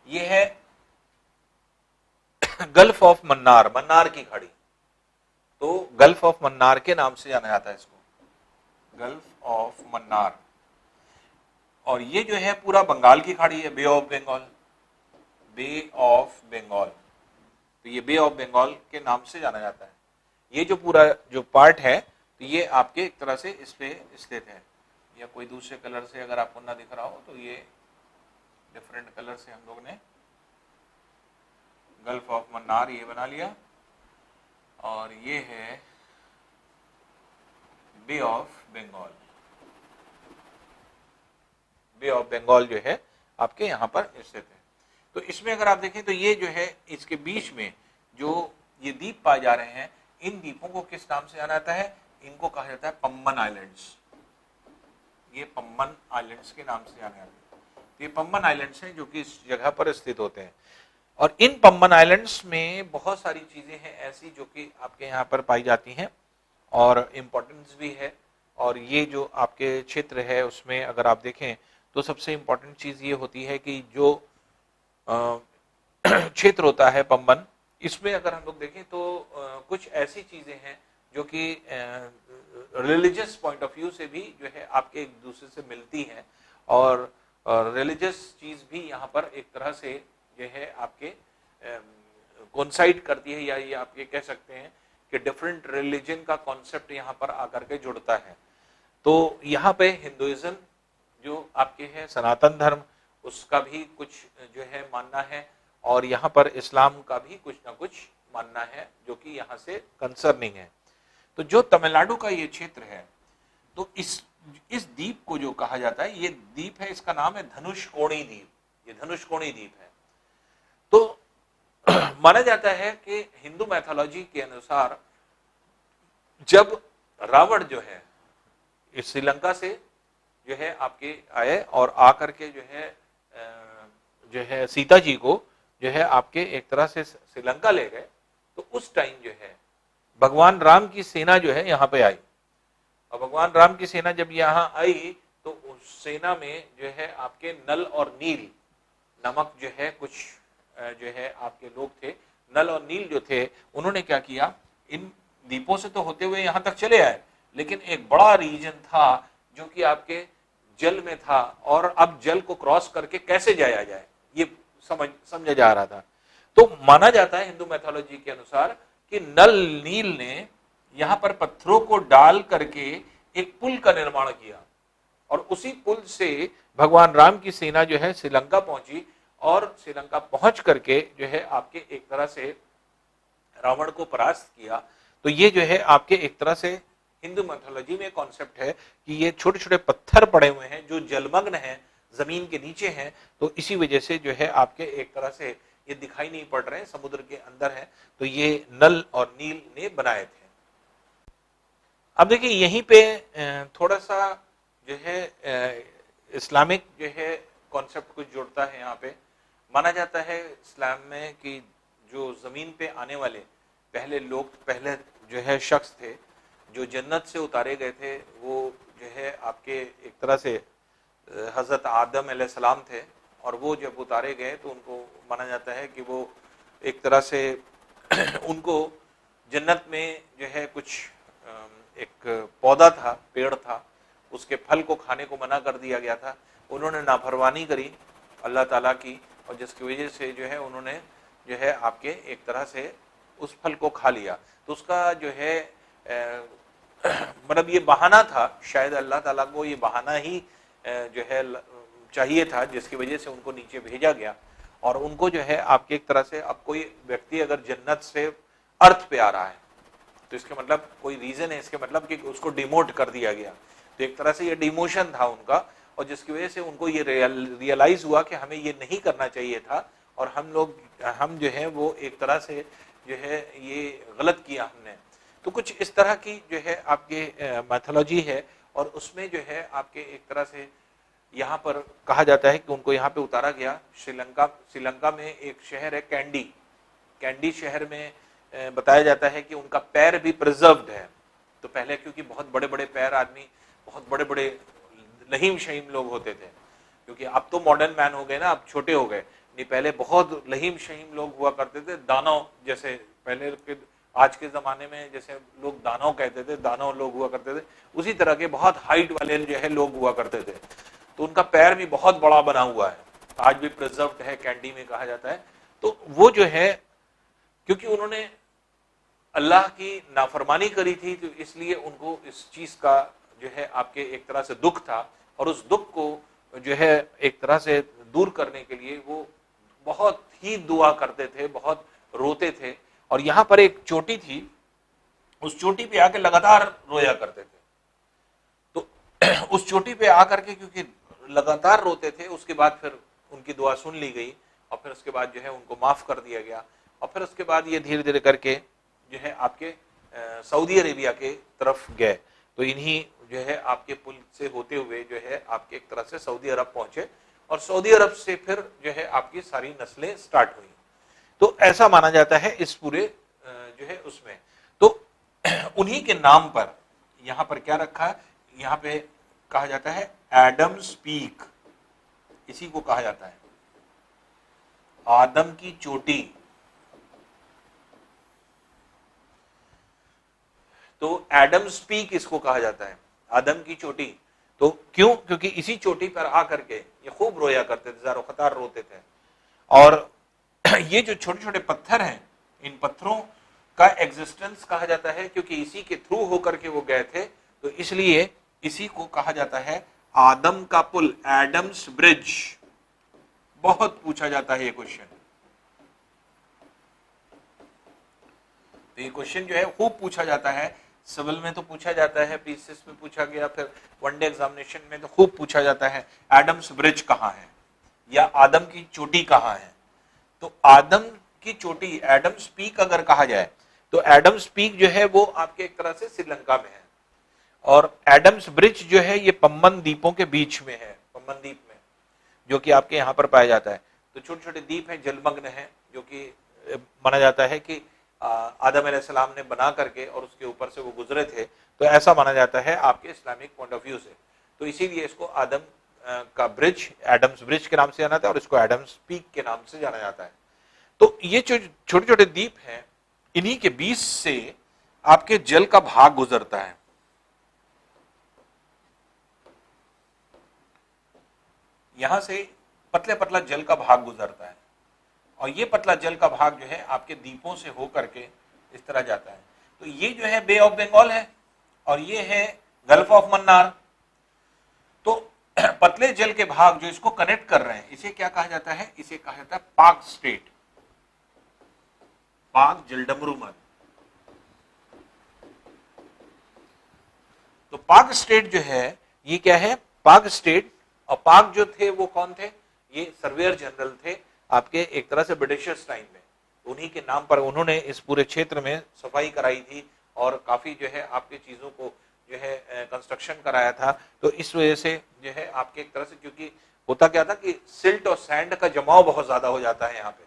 ये है गल्फ ऑफ मन्नार, मन्नार की खाड़ी। तो गल्फ ऑफ मन्नार के नाम से जाना जाता है इसको, गल्फ ऑफ मन्नार। और ये जो है पूरा बंगाल की खाड़ी है, bay of Bengal, bay of Bengal. तो ये बे ऑफ बंगाल के नाम से जाना जाता है। ये जो पूरा जो पार्ट है तो ये आपके एक तरह से इस पे स्थित है, या कोई दूसरे कलर से अगर आपको ना दिख रहा हो तो ये डिफरेंट कलर से हम लोग ने गल्फ ऑफ मन्नार ये बना लिया। और ये है bay of Bengal, bay of Bengal जो है आपके यहाँ पर स्थित है। तो इसमें अगर आप देखें तो ये जो है इसके बीच में जो ये द्वीप पाए जा रहे हैं, इन द्वीपों को किस नाम से जाना जाता है? इनको कहा जाता है पम्बन आइलैंड्स। ये पम्बन आइलैंड्स के नाम से जाने जाते हैं। ये पम्बन आइलैंड्स हैं जो कि इस जगह पर स्थित होते हैं। और इन पम्बन आइलैंड्स में बहुत सारी चीजें हैं ऐसी जो कि आपके यहाँ पर पाई जाती हैं और इम्पोर्टेंस भी है। और ये जो आपके क्षेत्र है उसमें अगर आप देखें तो सबसे इम्पोर्टेंट चीज ये होती है कि जो क्षेत्र होता है पम्बन, इसमें अगर हम लोग देखें तो कुछ ऐसी चीजें हैं जो कि रिलीजियस पॉइंट ऑफ व्यू से भी जो है आपके एक दूसरे से मिलती हैं। और रिलीजियस चीज भी यहाँ पर एक तरह से जो है आपके कोइंसाइड करती है, या ये आप ये कह सकते हैं कि डिफरेंट रिलीजन का कॉन्सेप्ट यहाँ पर आकर के जुड़ता है। तो यहाँ पे हिंदुइज्म जो आपके है, सनातन धर्म, उसका भी कुछ जो है मानना है, और यहाँ पर इस्लाम का भी कुछ ना कुछ मानना है जो कि यहाँ से कंसर्निंग है। तो जो तमिलनाडु का ये क्षेत्र है, तो इस द्वीप को जो कहा जाता है, ये द्वीप है, इसका नाम है धनुषकोणी द्वीप। ये धनुषकोणी द्वीप है। तो माना जाता है कि हिंदू मैथोलॉजी के अनुसार जब रावण जो है इस श्रीलंका से जो है आपके आए और आकर के जो है सीता जी को जो है आपके एक तरह से श्रीलंका ले गए, तो उस टाइम जो है भगवान राम की सेना जो है यहाँ पे आई। और भगवान राम की सेना जब यहाँ आई तो उस सेना में जो है आपके नल और नील नामक जो है कुछ जो है आपके लोग थे। नल और नील जो थे उन्होंने क्या किया, इन द्वीपों से तो होते हुए यहाँ तक चले आए, लेकिन एक बड़ा रीजन था जो कि आपके जल में था, और अब जल को क्रॉस करके कैसे जाया जाए ये समझा जा रहा था। तो माना जाता है हिंदू मैथोलॉजी के अनुसार कि नल नील ने यहाँ पर पत्थरों को डाल करके एक पुल का निर्माण किया, और उसी पुल से भगवान राम की सेना जो है श्रीलंका पहुंची, और श्रीलंका पहुंच करके जो है आपके एक तरह से रावण को परास्त किया। तो ये जो है आपके एक तरह से हिंदू मैथोलॉजी में कॉन्सेप्ट है कि ये छोटे छोटे पत्थर पड़े हुए हैं जो जलमग्न हैं, जमीन के नीचे हैं, तो इसी वजह से जो है आपके एक तरह से ये दिखाई नहीं पड़ रहे हैं, समुद्र के अंदर है। तो ये नल और नील ने बनाए थे। अब देखिए यहीं पे थोड़ा सा जो है इस्लामिक जो है कॉन्सेप्ट कुछ जुड़ता है। यहाँ पे माना जाता है इस्लाम में कि जो जमीन पे आने वाले पहले लोग, पहले जो है शख्स थे जो जन्नत से उतारे गए थे, वो जो है आपके एक तरह से हजरत आदम अलैहिस्सलाम थे। और वो जब उतारे गए तो उनको माना जाता है कि वो एक तरह से उनको जन्नत में जो है कुछ एक पौधा था, पेड़ था, उसके फल को खाने को मना कर दिया गया था। उन्होंने नाफरमानी करी अल्लाह ताला की, और जिसकी वजह से जो है उन्होंने जो है आपके एक तरह से उस फल को खा लिया। तो उसका जो है मतलब ये बहाना था, शायद अल्लाह ताला को ये बहाना ही जो है चाहिए था, जिसकी वजह से उनको नीचे भेजा गया। और उनको जो है आपके एक तरह से, अब कोई व्यक्ति अगर जन्नत से अर्थ पे आ रहा है तो इसके मतलब कोई रीजन है, इसके मतलब कि उसको डिमोट कर दिया गया। तो एक तरह से ये डिमोशन था उनका, और जिसकी वजह से उनको ये रियलाइज हुआ कि हमें ये नहीं करना चाहिए था, और हम जो है वो एक तरह से जो है ये गलत किया हमने। तो कुछ इस तरह की जो है आपके मैथोलॉजी है, और उसमें जो है आपके एक तरह से यहाँ पर कहा जाता है कि उनको यहाँ पे उतारा गया। श्रीलंका में एक शहर है कैंडी शहर में बताया जाता है कि उनका पैर भी प्रिजर्व्ड है, तो पहले क्योंकि बहुत बड़े बड़े पैर आदमी, बहुत बड़े बड़े लहीम शहीम लोग होते थे, क्योंकि अब तो मॉडर्न मैन हो गए ना, अब छोटे हो गए, नहीं पहले बहुत लहीम शहीम लोग हुआ करते थे, दानव जैसे पहले के, आज के जमाने में जैसे लोग दानव कहते थे, दानव लोग हुआ करते थे, उसी तरह के बहुत हाइट वाले जो है लोग हुआ करते थे। तो उनका पैर भी बहुत बड़ा बना हुआ है, आज भी प्रिजर्व्ड है, कैंडी में कहा जाता है। तो वो जो है क्योंकि उन्होंने अल्लाह की नाफरमानी करी थी, तो इसलिए उनको इस चीज का जो है आपके एक तरह से दुख था, और उस दुख को जो है एक तरह से दूर करने के लिए वो बहुत ही दुआ करते थे, बहुत रोते थे। और यहां पर एक चोटी थी, उस चोटी पे आके लगातार रोया करते थे। तो उस चोटी पे आकर के क्योंकि लगातार रोते थे, उसके बाद फिर उनकी दुआ सुन ली गई, और फिर उसके बाद जो है उनको माफ कर दिया गया। और फिर उसके बाद ये धीरे धीरे करके जो है आपके सऊदी अरेबिया के तरफ गए। तो इन्हीं जो है आपके पुल से होते हुए जो है आपके एक तरह से सऊदी अरब पहुंचे, और सऊदी अरब से फिर जो है आपकी सारी नस्लें स्टार्ट हुई। तो ऐसा माना जाता है इस पूरे जो है उसमें। तो उन्हीं के नाम पर यहां पर क्या रखा है, यहां पे कहा जाता है एडम्स पीक, इसी को कहा जाता है आदम की चोटी। तो एडम्स पीक इसको कहा जाता है, आदम की चोटी। तो क्यों? क्योंकि इसी चोटी पर आकर के ये खूब रोया करते थे, ज़ारो ख़तार रोते थे। और ये जो छोटे छोटे पत्थर हैं, इन पत्थरों का एग्जिस्टेंस कहा जाता है, क्योंकि इसी के थ्रू होकर के वो गए थे, तो इसलिए इसी को कहा जाता है आदम का पुल, एडम्स ब्रिज। बहुत पूछा जाता है ये क्वेश्चन, तो ये क्वेश्चन जो है खूब पूछा जाता है, सिविल में तो पूछा जाता है, पीसीएस में पूछा गया, फिर वनडे एग्जामिनेशन में तो खूब पूछा जाता है एडम्स ब्रिज कहाँ है, या आदम की चोटी कहाँ है। तो आदम की चोटी, एडम्स पीक अगर कहा जाए, तो एडम्स पीक जो है वो आपके एक तरह से श्रीलंका में है, और एडम्स ब्रिज जो है ये पम्बन द्वीपों के बीच में है, पम्बन द्वीप में, जो कि आपके यहाँ पर पाया जाता है। तो छोटे छोटे द्वीप हैं, जलमग्न है, जो कि माना जाता है कि आदम अलैहिस्सलाम ने बना करके और उसके ऊपर से वो गुजरे थे, तो ऐसा माना जाता है आपके इस्लामिक पॉइंट ऑफ व्यू से। तो इसीलिए इसको आदम का ब्रिज, एडम्स ब्रिज के नाम से जाना जाता है, और इसको एडम्स पीक के नाम से जाना जाता है। तो ये जो छोटे छोटे द्वीप हैं, इन्हीं के बीच से आपके जल का भाग गुजरता है। यहां से पतले पतला जल का भाग गुजरता है, और ये पतला जल का भाग जो है आपके द्वीपों से होकर के इस तरह जाता है। तो ये जो है बे ऑफ बंगाल है, और ये है गल्फ ऑफ मन्नार। तो पतले जल के भाग जो इसको कनेक्ट कर रहे हैं, इसे क्या कहा जाता है? इसे कहा जाता है पाक स्टेट, पाक जलडमरू मद। तो पाक स्टेट जो है ये क्या है? पाक स्टेट। और पाक जो थे वो कौन थे? ये सर्वेयर जनरल थे आपके एक तरह से ब्रिटिशर्स टाइम में, उन्हीं के नाम पर उन्होंने इस पूरे क्षेत्र में सफाई कराई थी, और काफी जो है आपके चीजों को जो है कंस्ट्रक्शन कराया था। तो इस वजह से जो है आपके एक तरह से, क्योंकि होता क्या था कि सिल्ट और सैंड का जमाव बहुत ज्यादा हो जाता है यहाँ पे,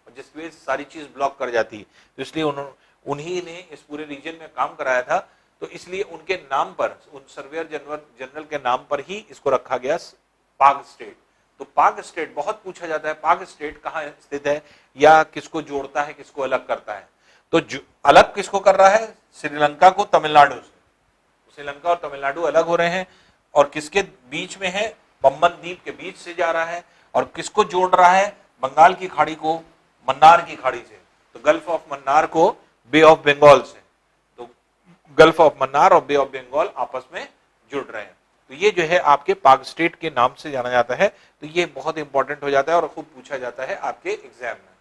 और जिसकी वजह से सारी चीज ब्लॉक कर जाती है, तो इसलिए उन्हीं ने इस पूरे रीजन में काम कराया था। तो इसलिए उनके नाम पर, उन सर्वेयर जनरल के नाम पर ही इसको रखा गया पाक स्टेट। तो पाक स्टेट बहुत पूछा जाता है, पाक स्टेट कहाँ स्थित है, या किसको जोड़ता है, किसको अलग करता है? तो अलग किसको कर रहा है? श्रीलंका को तमिलनाडु से। श्रीलंका और तमिलनाडु अलग हो रहे हैं, और किसके बीच में है? पम्बन द्वीप के बीच से जा रहा है। और किसको जोड़ रहा है? बंगाल की खाड़ी को मन्नार की खाड़ी से। तो गल्फ ऑफ मन्नार को बे ऑफ बंगाल से। तो गल्फ ऑफ मन्नार और बे ऑफ बंगाल आपस में जुड़ रहे हैं। तो ये जो है आपके पाक स्टेट के नाम से जाना जाता है। तो ये बहुत इंपॉर्टेंट हो जाता है और खूब पूछा जाता है आपके एग्जाम में।